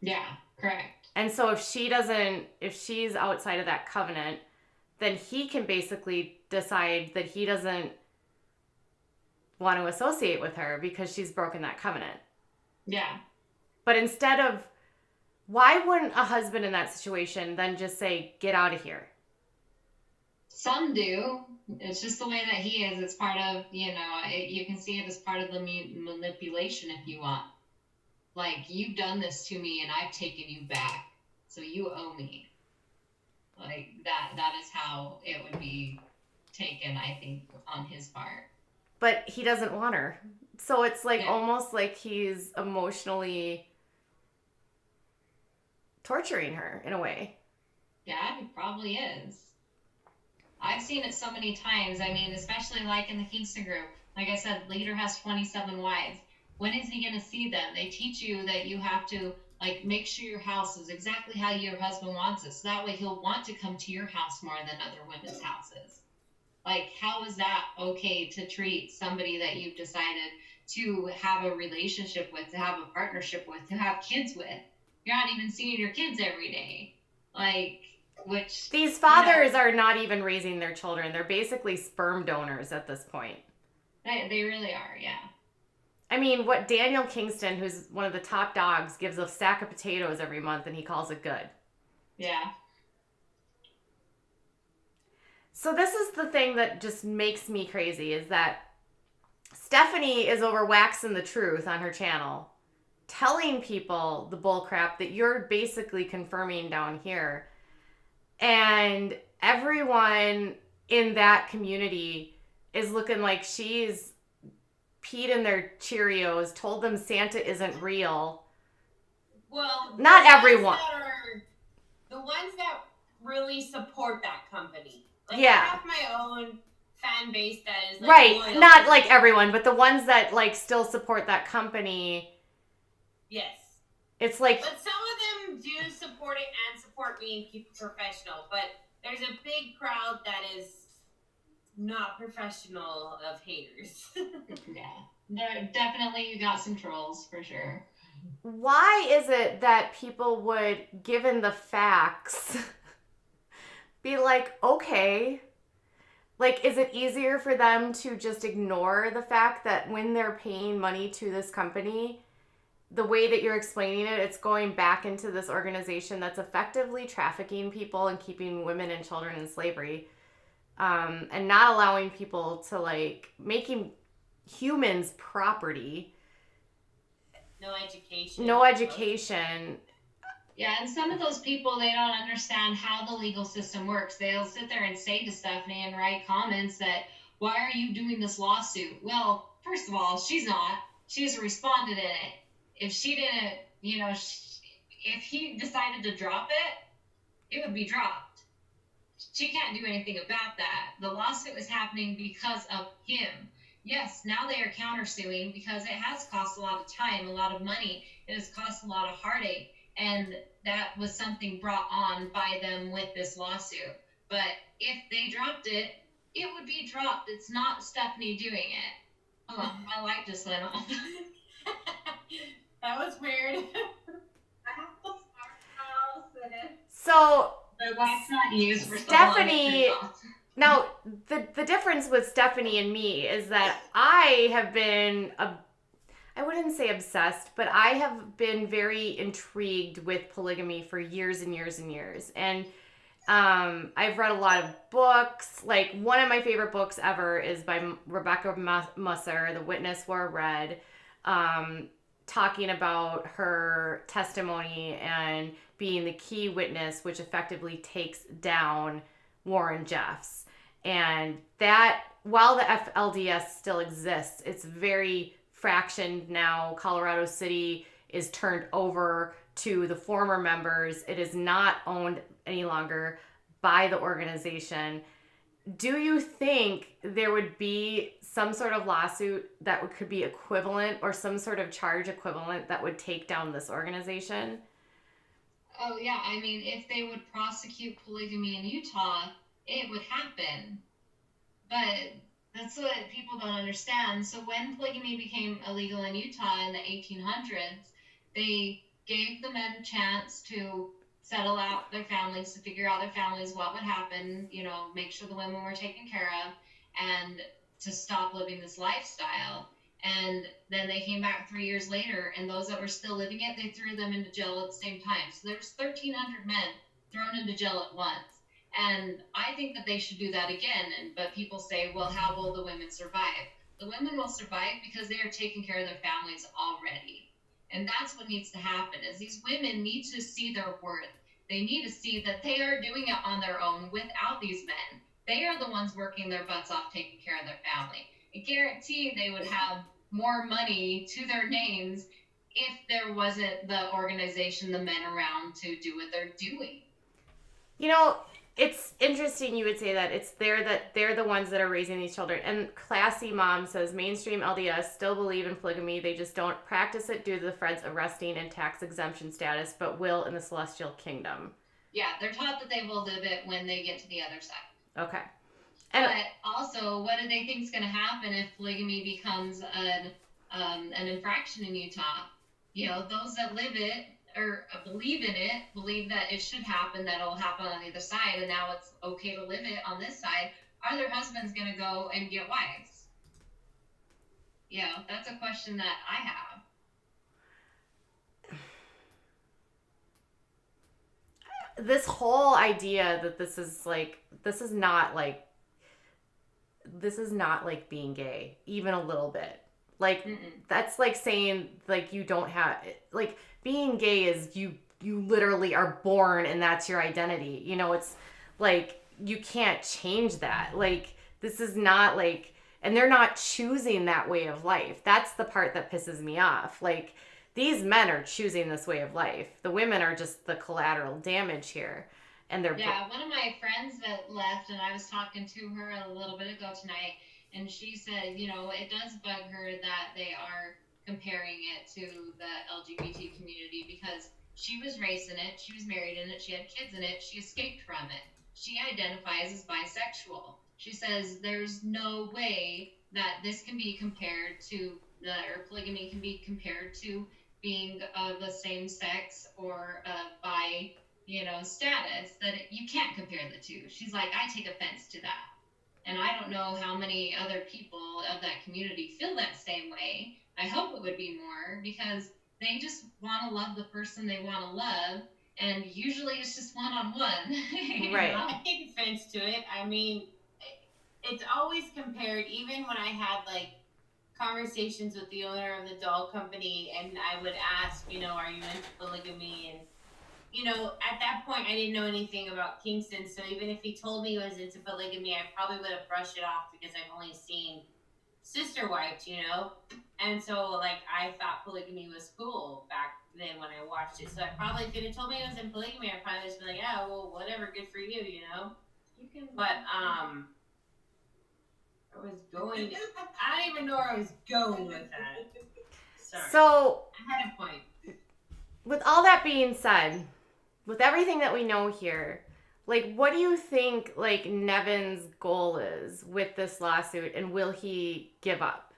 Yeah, correct. And so if she's outside of that covenant, then he can basically decide that he doesn't want to associate with her because she's broken that covenant. Yeah. But instead of, why wouldn't a husband in that situation then just say, get out of here? Some do. It's just the way that he is. It's part of, you can see it as part of the manipulation if you want. Like, you've done this to me and I've taken you back, so you owe me. Like, that is how it would be taken, I think, on his part. But he doesn't want her. So it's like almost like he's emotionally torturing her in a way. Yeah, he probably is. I've seen it so many times. I mean, especially like in the Kingston group. Like I said, leader has 27 wives. When is he going to see them? They teach you that you have to make sure your house is exactly how your husband wants it. So that way he'll want to come to your house more than other women's houses. Like, how is that okay to treat somebody that you've decided to have a relationship with, to have a partnership with, to have kids with? You're not even seeing your kids every day. Which... These fathers are not even raising their children. They're basically sperm donors at this point. They really are, yeah. I mean, what Daniel Kingston, who's one of the top dogs, gives a sack of potatoes every month and he calls it good. Yeah. So this is the thing that just makes me crazy, is that Stephanie is over waxing the truth on her channel, telling people the bull crap that you're basically confirming down here. And everyone in that community is looking like she's peed in their Cheerios, told them Santa isn't real. Well, not everyone. The ones that really support that company. Like, yeah. I have my own fan base that is right. Not like everyone, but the ones that still support that company. Yes. It's like. But some of them do support it and support me and keep it professional. But there's a big crowd that is not professional of haters. Yeah. Definitely you got some trolls for sure. Why is it that people would, given the facts, be like, okay, is it easier for them to just ignore the fact that when they're paying money to this company the way that you're explaining it, it's going back into this organization that's effectively trafficking people and keeping women and children in slavery, and not allowing people to, like, making humans property. No education. No education. Yeah, and some of those people, they don't understand how the legal system works. They'll sit there and say to Stephanie and write comments that, why are you doing this lawsuit? Well, first of all, she's not. She's responded in it. If she didn't, if he decided to drop it, it would be dropped. She can't do anything about that. The lawsuit is happening because of him. Yes, now they are countersuing because it has cost a lot of time, a lot of money. It has cost a lot of heartache. And that was something brought on by them with this lawsuit. But if they dropped it, it would be dropped. It's not Stephanie doing it. Hold on, my light just went off. That was weird. I have a smart house. So The light's not used for Stephanie, now the difference with Stephanie and me is that I have been I wouldn't say obsessed, but I have been very intrigued with polygamy for years and years and years. And I've read a lot of books. Like, one of my favorite books ever is by Rebecca Musser, The Witness Wore Red, talking about her testimony and being the key witness, which effectively takes down Warren Jeffs. And that, while the FLDS still exists, it's very fractioned now. Colorado City is turned over to the former members. It is not owned any longer by the organization. Do you think there would be some sort of lawsuit that could be equivalent, or some sort of charge equivalent, that would take down this organization? Oh, yeah. I mean, if they would prosecute polygamy in Utah, it would happen. But that's what people don't understand. So when polygamy became illegal in Utah in the 1800s, they gave the men a chance to settle out their families, to figure out their families, what would happen, make sure the women were taken care of, and to stop living this lifestyle. And then they came back 3 years later, and those that were still living it, they threw them into jail at the same time. So there's 1,300 men thrown into jail at once. And I think that they should do that again. But people say, well, how will the women survive? The women will survive because they are taking care of their families already. And that's what needs to happen, is these women need to see their worth. They need to see that they are doing it on their own without these men. They are the ones working their butts off, taking care of their family. I guarantee they would have more money to their names if there wasn't the organization, the men around to do what they're doing. It's interesting you would say that. It's that they're the ones that are raising these children. And Classy Mom says mainstream LDS still believe in polygamy. They just don't practice it due to the Fed's arresting and tax exemption status, but will in the celestial kingdom. Yeah, they're taught that they will live it when they get to the other side. Okay. But also, what do they think is going to happen if polygamy becomes an infraction in Utah? Those that live it or believe in it, believe that it should happen, that it'll happen on the other side, and now it's okay to live it on this side. Are their husbands going to go and get wives? That's a question that I have. This whole idea that this is not like being gay, even a little bit. Like, that's like saying, like, you don't have, like, being gay is you literally are born and that's your identity. It's like, you can't change that. Like, this is not like, and they're not choosing that way of life. That's the part that pisses me off. Like, these men are choosing this way of life. The women are just the collateral damage here. And they're... Yeah, one of my friends that left, and I was talking to her a little bit ago tonight, and she said, it does bug her that they are comparing it to the LGBT community, because she was raised in it, she was married in it, she had kids in it, she escaped from it. She identifies as bisexual. She says there's no way that this can be compared to, or polygamy can be compared to being of the same sex or bi, status, that you can't compare the two. She's like, I take offense to that. And I don't know how many other people of that community feel that same way. I hope it would be more, because they just want to love the person they want to love, and usually it's just one-on-one. Right. I take offense to it. I mean, it's always compared, even when I had like conversations with the owner of the doll company, and I would ask, are you into polygamy? And at that point, I didn't know anything about Kingston, so even if he told me he was into polygamy, I probably would have brushed it off because I've only seen Sister Wives. And so, like, I thought polygamy was cool back then when I watched it. So I probably, if it had told me it was in polygamy, I'd probably just be like, yeah, well, whatever, good for you. You can. But, I was going, I don't even know where I was going with that. Sorry. So, I had a point. with all that being said, with everything that we know here, like, what do you think, like, Nevin's goal is with this lawsuit, and will he give up?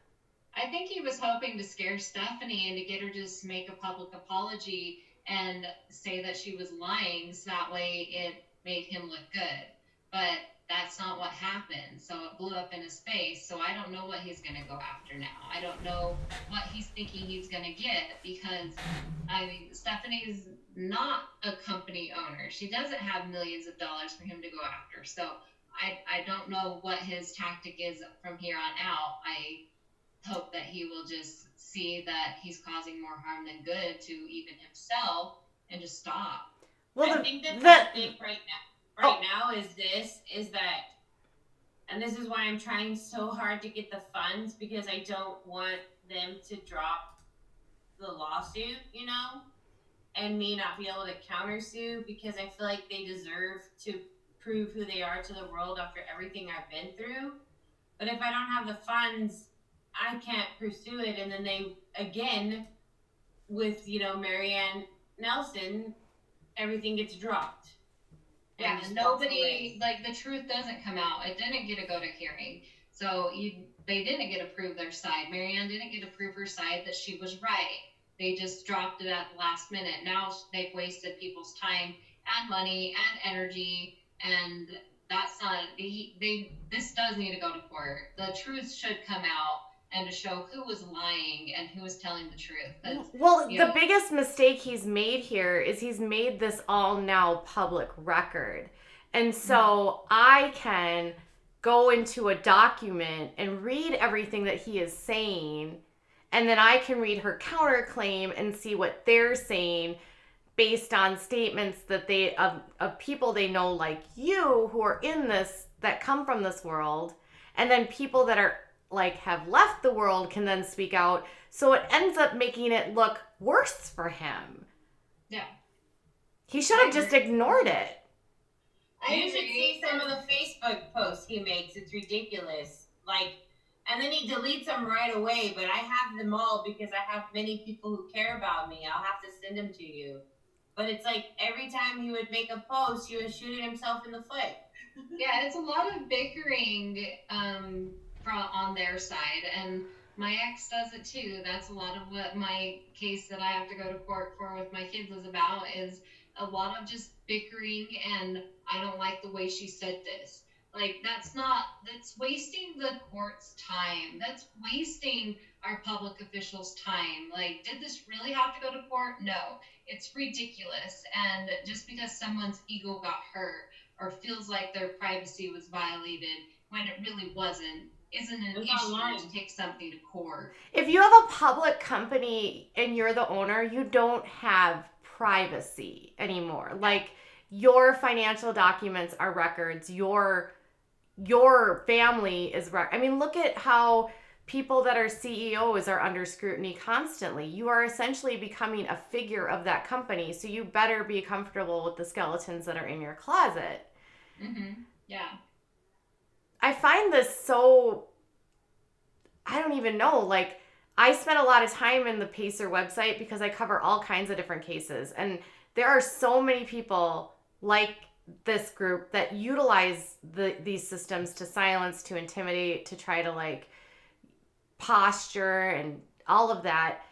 I think he was hoping to scare Stephanie and to get her to just make a public apology and say that she was lying, so that way it made him look good. But that's not what happened. So it blew up in his face. So I don't know what he's going to go after now. I don't know what he's thinking he's going to get, because, I mean, Stephanie's not a company owner. She doesn't have millions of dollars for him to go after. So I don't know what his tactic is from here on out. I hope that he will just see that he's causing more harm than good to even himself and just stop. Well, I think the tactic right now is that, and this is why I'm trying so hard to get the funds, because I don't want them to drop the lawsuit, and me not be able to countersue, because I feel like they deserve to prove who they are to the world after everything I've been through. But if I don't have the funds, I can't pursue it. And then they, again, with, Marianne Nelson, everything gets dropped. Yeah, nobody, like, the truth doesn't come out. It didn't get to go to hearing. So they didn't get to prove their side. Marianne didn't get to prove her side that she was right. They just dropped it at the last minute. Now they've wasted people's time and money and energy, and that's not, this does need to go to court. The truth should come out, and to show who was lying and who was telling the truth. Well, the biggest mistake he's made here is he's made this all now public record. And so I can go into a document and read everything that he is saying, and then I can read her counterclaim and see what they're saying based on statements that they of people they know, like you, who are in this, that come from this world, and then people that are like have left the world can then speak out. So it ends up making it look worse for him. Yeah. He should have just ignored it. You should see some of the Facebook posts he makes. It's ridiculous. Like, and then he deletes them right away, but I have them all because I have many people who care about me. I'll have to send them to you. But it's like every time he would make a post, he was shooting himself in the foot. Yeah, it's a lot of bickering on their side, and my ex does it too. That's a lot of what my case that I have to go to court for with my kids is about, is a lot of just bickering, and I don't like the way she said this. Like, that's wasting the court's time. That's wasting our public officials' time. Like, did this really have to go to court? No. It's ridiculous. And just because someone's ego got hurt or feels like their privacy was violated when it really wasn't, isn't an issue to take something to court. If you have a public company and you're the owner, you don't have privacy anymore. Like, your financial documents are records. Your family is I mean, look at how people that are CEOs are under scrutiny constantly. You are essentially becoming a figure of that company, so you better be comfortable with the skeletons that are in your closet. Mm-hmm. Yeah. I find this so, I don't even know, like, I spent a lot of time in the Pacer website because I cover all kinds of different cases, and there are so many people like this group that utilize these systems to silence, to intimidate, to try to, like, posture and all of that.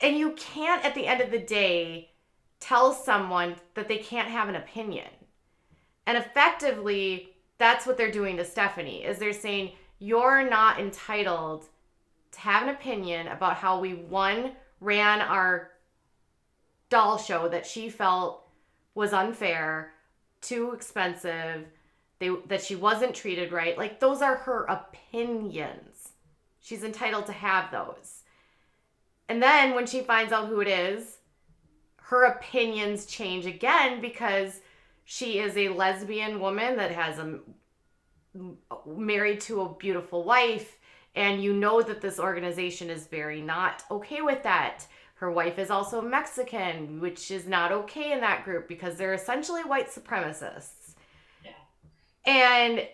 And you can't, at the end of the day, tell someone that they can't have an opinion. And effectively, that's what they're doing to Stephanie, is they're saying, you're not entitled to have an opinion about how we, one, ran our doll show that she felt was unfair, too expensive, that she wasn't treated right. Like, those are her opinions. She's entitled to have those. And then when she finds out who it is, her opinions change again because she is a lesbian woman that has married to a beautiful wife, and you know that this organization is very not okay with that. Her wife is also Mexican, which is not okay in that group because they're essentially white supremacists. Yeah. And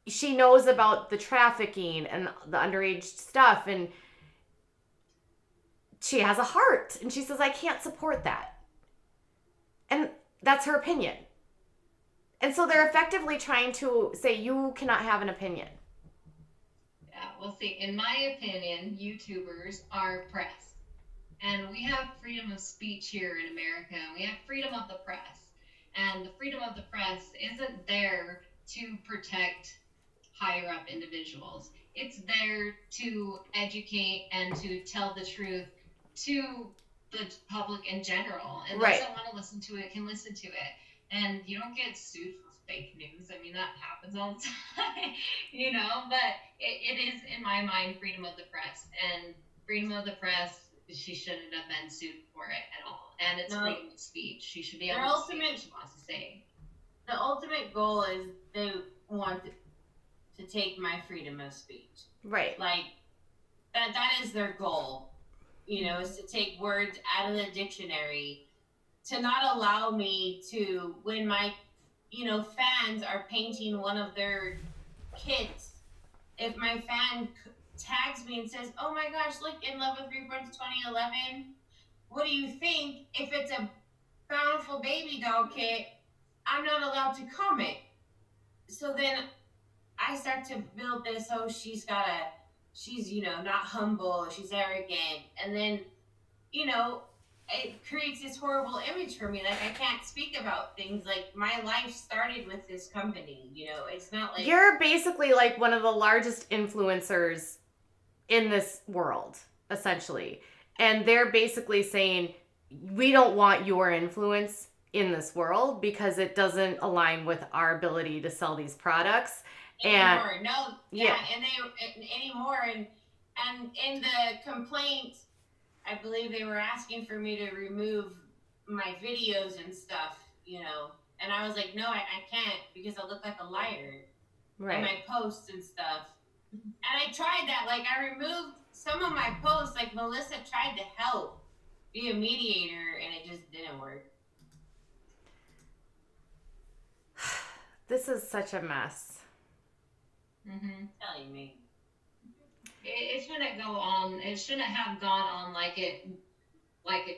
she knows about the trafficking and the underage stuff, and she has a heart, and she says, I can't support that. And that's her opinion. And so they're effectively trying to say, you cannot have an opinion. Yeah, well, see, in my opinion, YouTubers are press. And we have freedom of speech here in America. We have freedom of the press. And the freedom of the press isn't there to protect higher up individuals. It's there to educate and to tell the truth to the public in general. And those that want to listen to it can listen to it. And you don't get sued for fake news. I mean, that happens all the time, you know, but it is, in my mind, freedom of the press. And freedom of the press, she shouldn't have been sued for it at all. And it's freedom of speech. She should be able to say what she wants to say. The ultimate goal is they want to take my freedom of speech. Right. Like, that is their goal, you know, is to take words out of the dictionary, to not allow me to, when my, you know, fans are painting one of their kids, if my fan tags me and says, oh my gosh, look, In Love with Reborn's 2011, what do you think? If it's a Bountiful Baby doll kit, I'm not allowed to comment. So then I start to build this, oh, she's, you know, not humble, she's arrogant. And then, you know, it creates this horrible image for me. Like, I can't speak about things. Like, my life started with this company, you know? It's not like... You're basically like one of the largest influencers in this world, essentially. And they're basically saying, we don't want your influence in this world because it doesn't align with our ability to sell these products. Anymore. And anymore. And in the complaint, I believe they were asking for me to remove my videos and stuff, you know. And I was like, no, I can't because I look like a liar. Right. And my posts and stuff. And I tried that. Like, I removed some of my posts. Like, Melissa tried to help be a mediator, and it just didn't work. This is such a mess. Mm-hmm. Telling me. It shouldn't go on. It shouldn't have gone on like it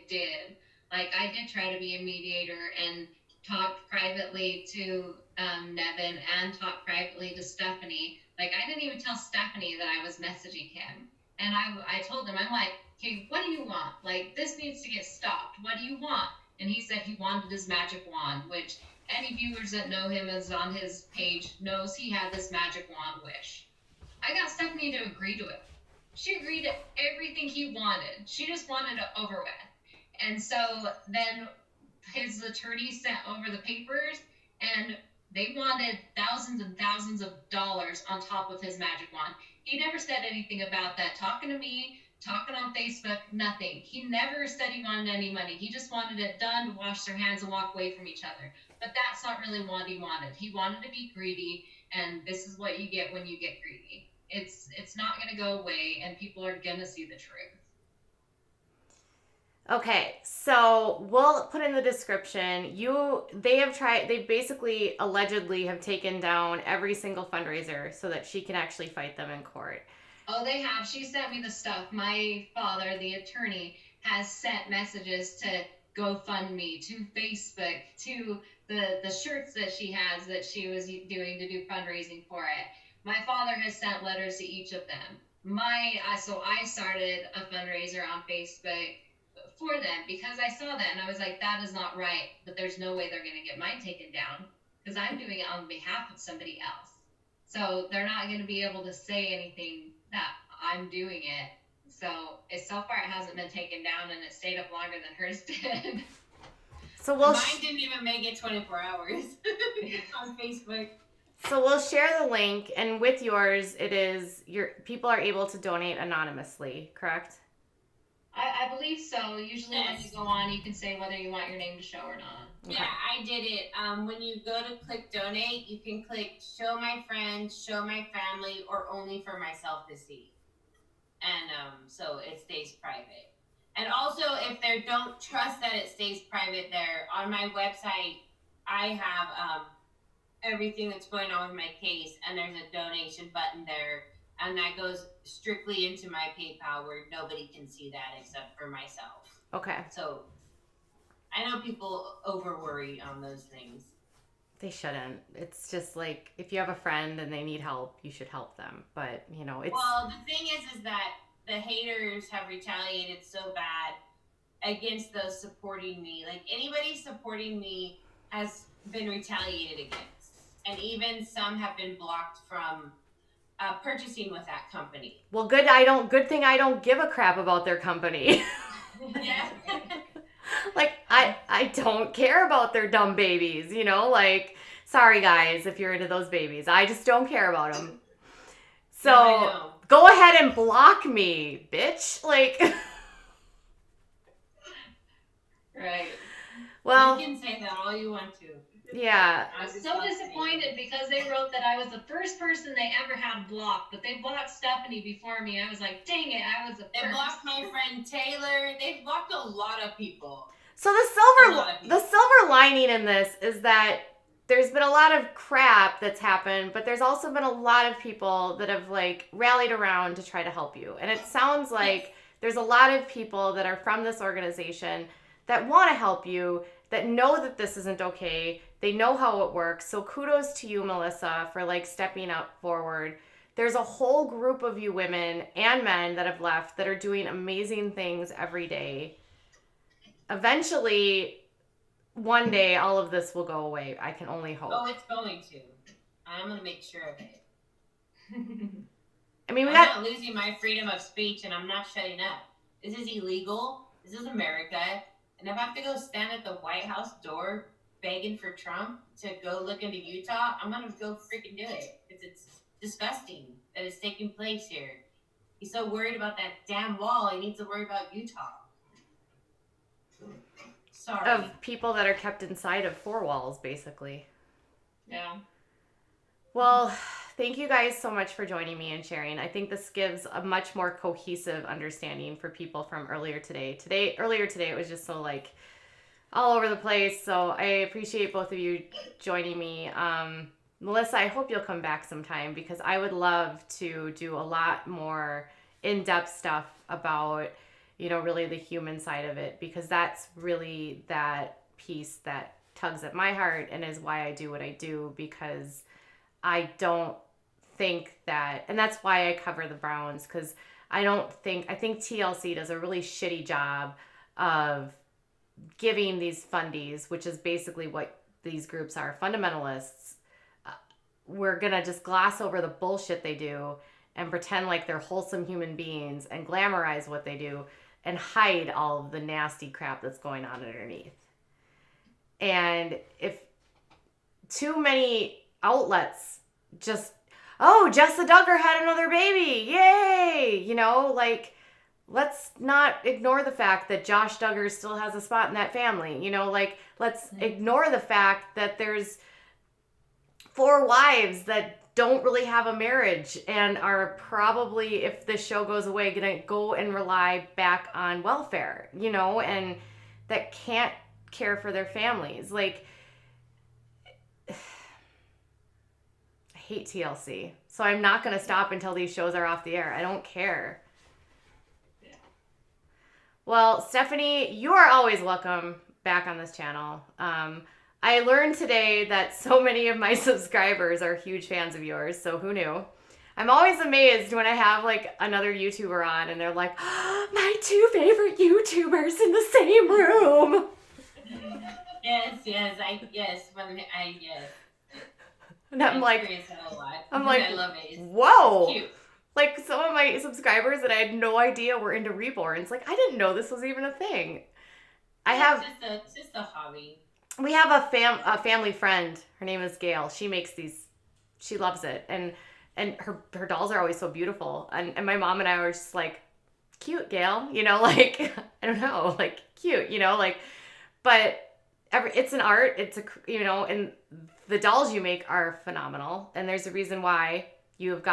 did. Like, I did try to be a mediator and talked privately to Nevin and talked privately to Stephanie. Like, I didn't even tell Stephanie that I was messaging him. And I told him, I'm like, okay, what do you want? Like, this needs to get stopped. What do you want? And he said he wanted his magic wand, which any viewers that know him is on his page knows he had this magic wand wish. I got Stephanie to agree to it. She agreed to everything he wanted. She just wanted it over with. And so then his attorney sent over the papers, and they wanted thousands and thousands of dollars on top of his magic wand. He never said anything about that. Talking to me, talking on Facebook, nothing. He never said he wanted any money. He just wanted it done to wash their hands and walk away from each other. But that's not really what he wanted. He wanted to be greedy, and this is what you get when you get greedy. It's not going to go away, and people are going to see the truth. Okay, so we'll put in the description. They basically allegedly have taken down every single fundraiser so that she can actually fight them in court. Oh, they have. She sent me the stuff. My father, the attorney, has sent messages to GoFundMe, to Facebook, to the shirts that she has that she was doing to do fundraising for it. My father has sent letters to each of them. So I started a fundraiser on Facebook for them because I saw that and I was like, that is not right, but there's no way they're going to get mine taken down because I'm doing it on behalf of somebody else. So they're not going to be able to say anything that I'm doing it. So so far it hasn't been taken down, and it stayed up longer than hers did. So Mine didn't even make it 24 hours on Facebook. So we'll share the link, and with yours, it is people are able to donate anonymously, correct? I believe so. Usually Yes. when you go on, you can say whether you want your name to show or not. Okay. Yeah, I did it. When you go to click donate, you can click show my friends, show my family, or only for myself to see. And so it stays private. And also, if they don't trust that it stays private there, on my website, I have everything that's going on with my case, and there's a donation button there, and that goes strictly into my PayPal where nobody can see that except for myself. Okay. So I know people over worry on those things. They shouldn't. It's just like, if you have a friend and they need help, you should help them. But, you know, it's... Well, the thing is that the haters have retaliated so bad against those supporting me. Like, anybody supporting me has been retaliated against. And even some have been blocked from purchasing with that company. Well, good thing I don't give a crap about their company. Yeah. Like, I don't care about their dumb babies, you know? Like, sorry, guys, if you're into those babies. I just don't care about them. So, No, go ahead and block me, bitch. Like... Right. Well... You can say that all you want to. Yeah. I'm so disappointed because they wrote that I was the first person they ever had blocked, but they blocked Stephanie before me. I was like, dang it, I was the first. They blocked my friend Taylor. They've blocked a lot of people. So the silver lining in this is that there's been a lot of crap that's happened, but there's also been a lot of people that have like rallied around to try to help you. And it sounds like there's a lot of people that are from this organization that want to help you, that know that this isn't okay. They know how it works. So kudos to you, Melissa, for like stepping up forward. There's a whole group of you women and men that have left that are doing amazing things every day. Eventually, one day, all of this will go away. I can only hope. Oh, it's going to. I'm going to make sure of it. I mean, I'm not losing my freedom of speech, and I'm not shutting up. This is illegal. This is America. And if I have to go stand at the White House door begging for Trump to go look into Utah, I'm going to go freaking do it. Because it's disgusting that it's taking place here. He's so worried about that damn wall, he needs to worry about Utah. Sorry. Of people that are kept inside of four walls, basically. Yeah. Well, thank you guys so much for joining me and sharing. I think this gives a much more cohesive understanding for people from earlier today. Earlier today, it was just so like all over the place. So I appreciate both of you joining me. Melissa, I hope you'll come back sometime because I would love to do a lot more in-depth stuff about, you know, really the human side of it, because that's really that piece that tugs at my heart and is why I do what I do, because I don't think that, and that's why I cover the Browns, because I think TLC does a really shitty job of giving these fundies, which is basically what these groups are, fundamentalists. We're going to just gloss over the bullshit they do and pretend like they're wholesome human beings and glamorize what they do and hide all of the nasty crap that's going on underneath. And if too many outlets just, oh, Jess the Duggar had another baby, yay! You know, like, let's not ignore the fact that Josh Duggar still has a spot in that family. You know, like, let's ignore the fact that there's 4 wives that don't really have a marriage and are probably, if this show goes away, gonna go and rely back on welfare, you know, and that can't care for their families. Like, I hate TLC, so I'm not gonna stop until these shows are off the air. I don't care. Yeah. Well, Stephanie, you are always welcome back on this channel. I learned today that so many of my subscribers are huge fans of yours, so who knew? I'm always amazed when I have like another YouTuber on and they're like, oh, my 2 favorite YouTubers in the same room. Yes. And I'm like, experience that a lot. I'm like, I love it. It's whoa, cute. Like some of my subscribers that I had no idea were into reborns. Like I didn't know this was even a thing. I have It's just a hobby. we have a family friend. Her name is Gail. She makes these. She loves it, and her dolls are always so beautiful. And my mom and I were just like, cute, Gail. You know, like I don't know, like cute. You know, like, but it's an art. It's a and the dolls you make are phenomenal. And there's a reason why you have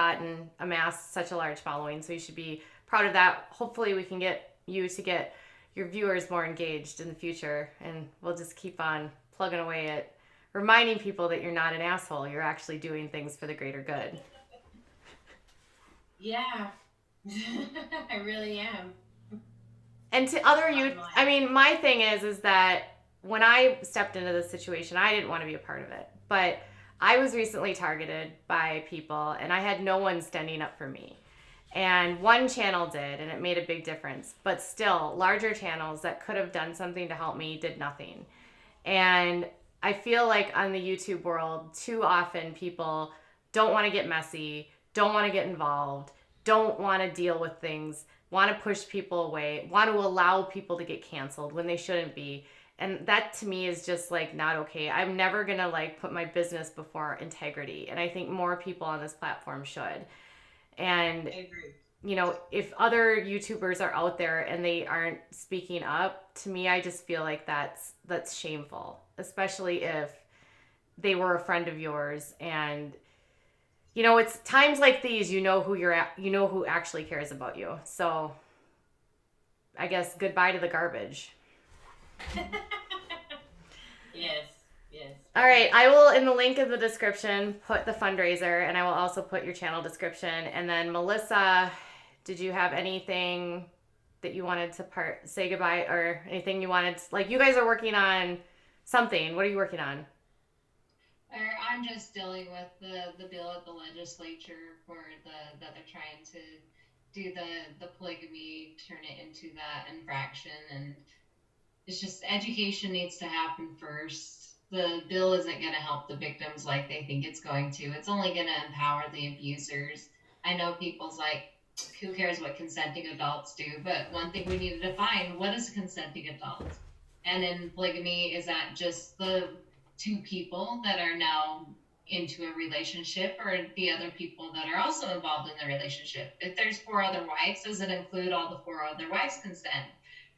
amassed such a large following. So you should be proud of that. Hopefully, we can get you to get your viewers more engaged in the future, and we'll just keep on plugging away at reminding people that you're not an asshole. You're actually doing things for the greater good. Yeah. I really am. And to other I mean, my thing is that when I stepped into this situation, I didn't want to be a part of it, but I was recently targeted by people, and I had no one standing up for me. And one channel did, and it made a big difference. But still, larger channels that could have done something to help me did nothing. And I feel like on the YouTube world, too often people don't want to get messy, don't want to get involved, don't want to deal with things, want to push people away, want to allow people to get canceled when they shouldn't be. And that to me is just like not okay. I'm never going to like put my business before integrity. And I think more people on this platform should. And, you know, if other YouTubers are out there and they aren't speaking up, to me, I just feel like that's shameful, especially if they were a friend of yours. And, you know, it's times like these, you know who actually cares about you. So I guess goodbye to the garbage. Yes. Yes. All right. I will, in the link in the description, put the fundraiser, and I will also put your channel description. And then Melissa, did you have anything that you wanted to say goodbye, or anything you wanted like you guys are working on something? What are you working on? I'm just dealing with the bill at the legislature for that they're trying to do the polygamy, turn it into that infraction, and it's just education needs to happen first. The bill isn't going to help the victims like they think it's going to. It's only going to empower the abusers. I know people's like, who cares what consenting adults do? But one thing we need to define, what is a consenting adult? And in polygamy, is that just the two people that are now into a relationship, or the other people that are also involved in the relationship? If there's 4 other wives, does it include all the 4 other wives' consent?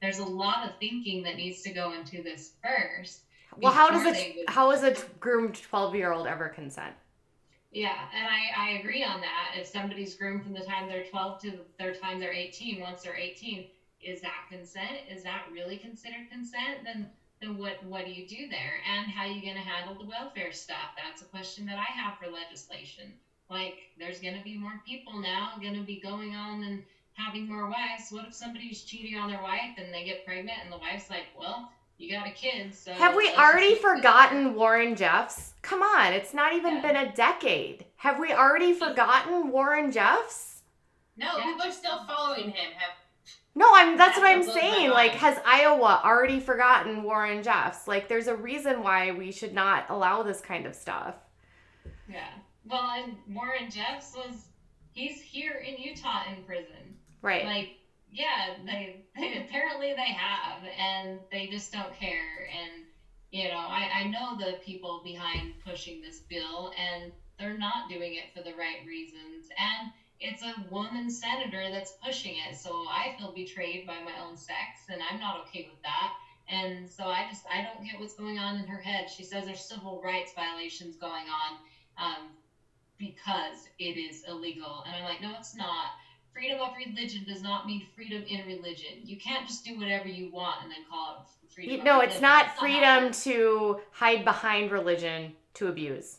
There's a lot of thinking that needs to go into this first. Well, how is a groomed 12-year-old ever consent? Yeah, and I agree on that. If somebody's groomed from the time they're 12 to the time they're 18, once they're 18, is that consent? Is that really considered consent? Then what do you do there? And how are you going to handle the welfare stuff? That's a question that I have for legislation. Like, there's going to be more people now going to be going on and having more wives. What if somebody's cheating on their wife and they get pregnant and the wife's like, well, you got a kid, so... Have we already forgotten Warren Jeffs? Come on, it's not even been a decade. Have we already forgotten Warren Jeffs? No, people are still following him. No, that's what I'm saying. Like, has Iowa already forgotten Warren Jeffs? Like, there's a reason why we should not allow this kind of stuff. Yeah. Well, and Warren Jeffs he's here in Utah in prison. Right. Like, yeah, they apparently they have, and they just don't care. And, you know, I know the people behind pushing this bill, and they're not doing it for the right reasons. And it's a woman senator that's pushing it, so I feel betrayed by my own sex, and I'm not okay with that. And so I don't get what's going on in her head. She says there's civil rights violations going on because it is illegal. And I'm like, no, it's not. Freedom of religion does not mean freedom in religion. You can't just do whatever you want and then call it freedom. No, it's not freedom to hide behind religion to abuse.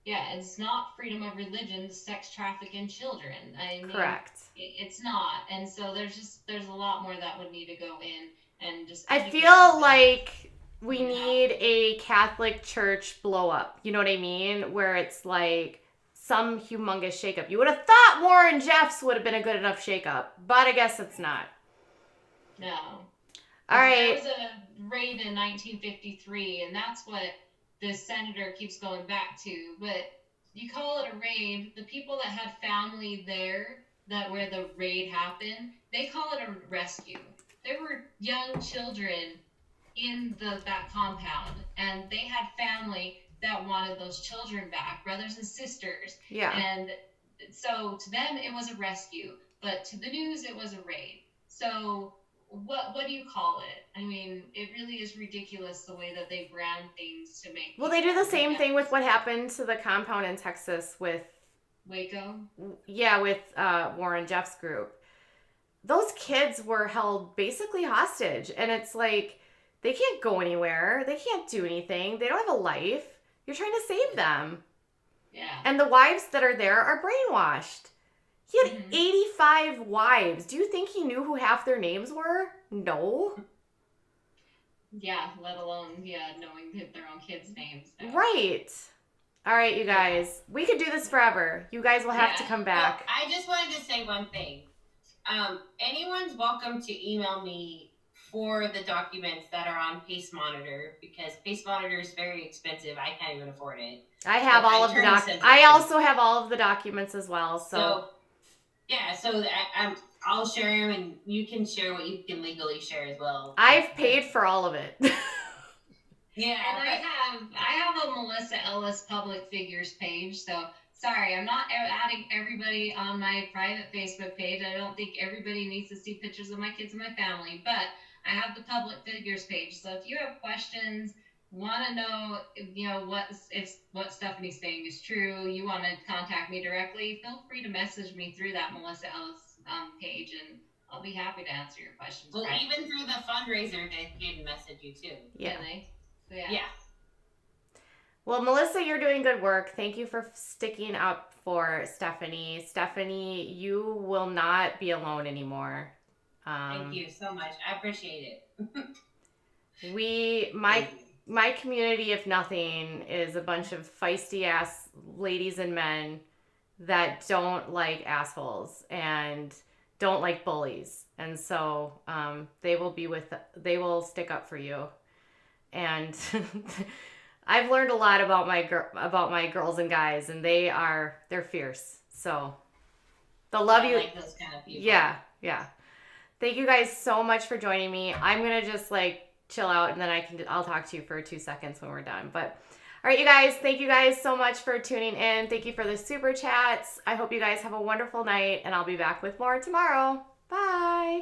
Yeah, it's not freedom of religion to sex traffic in children. I mean, correct. It's not. And so there's a lot more that would need to go in, and just... I feel like we need a Catholic Church blow up. You know what I mean? Where it's like some humongous shakeup. You would have thought Warren Jeffs would have been a good enough shakeup, but I guess it's not. No. All right. There was a raid in 1953, and that's what this senator keeps going back to. But you call it a raid, the people that had family there that where the raid happened, they call it a rescue. There were young children in that compound, and they had family that wanted those children back, brothers and sisters. Yeah. And so to them it was a rescue, but to the news it was a raid. So what do you call it? I mean, it really is ridiculous the way that they brand things to make. Well, they do the same thing with what happened to the compound in Texas with Waco. Yeah, with Warren Jeff's group. Those kids were held basically hostage, and it's like they can't go anywhere. They can't do anything. They don't have a life. You're trying to save them. Yeah. And the wives that are there are brainwashed. He had 85 wives. Do you think he knew who half their names were? No. Yeah, let alone, knowing their own kids' names. So. Right. All right, you guys. We could do this forever. You guys will have to come back. Well, I just wanted to say one thing. Anyone's welcome to email me for the documents that are on Pace Monitor, because Pace Monitor is very expensive. I can't even afford it. I have all of the documents. I also have all of the documents as well. So I'll share them, and you can share what you can legally share as well. I've paid for all of it. Yeah. And I have a Melissa Ellis public figures page, so sorry, I'm not adding everybody on my private Facebook page. I don't think everybody needs to see pictures of my kids and my family, but I have the public figures page. So if you have questions, want to know, what Stephanie's saying is true, you want to contact me directly, feel free to message me through that Melissa Ellis page, and I'll be happy to answer your questions. Well, even through the fundraiser, they can message you too. Yeah. Really? So, Yeah. Well, Melissa, you're doing good work. Thank you for sticking up for Stephanie. Stephanie, you will not be alone anymore. Thank you so much. I appreciate it. My community, if nothing, is a bunch of feisty ass ladies and men that don't like assholes and don't like bullies. And so they will stick up for you. And I've learned a lot about my girls and guys, and they're fierce. So they'll love you. I like those kind of people. Yeah. Thank you guys so much for joining me. I'm gonna just chill out, and then I'll talk to you for 2 seconds when we're done. But all right, you guys, thank you guys so much for tuning in. Thank you for the super chats. I hope you guys have a wonderful night, and I'll be back with more tomorrow. Bye.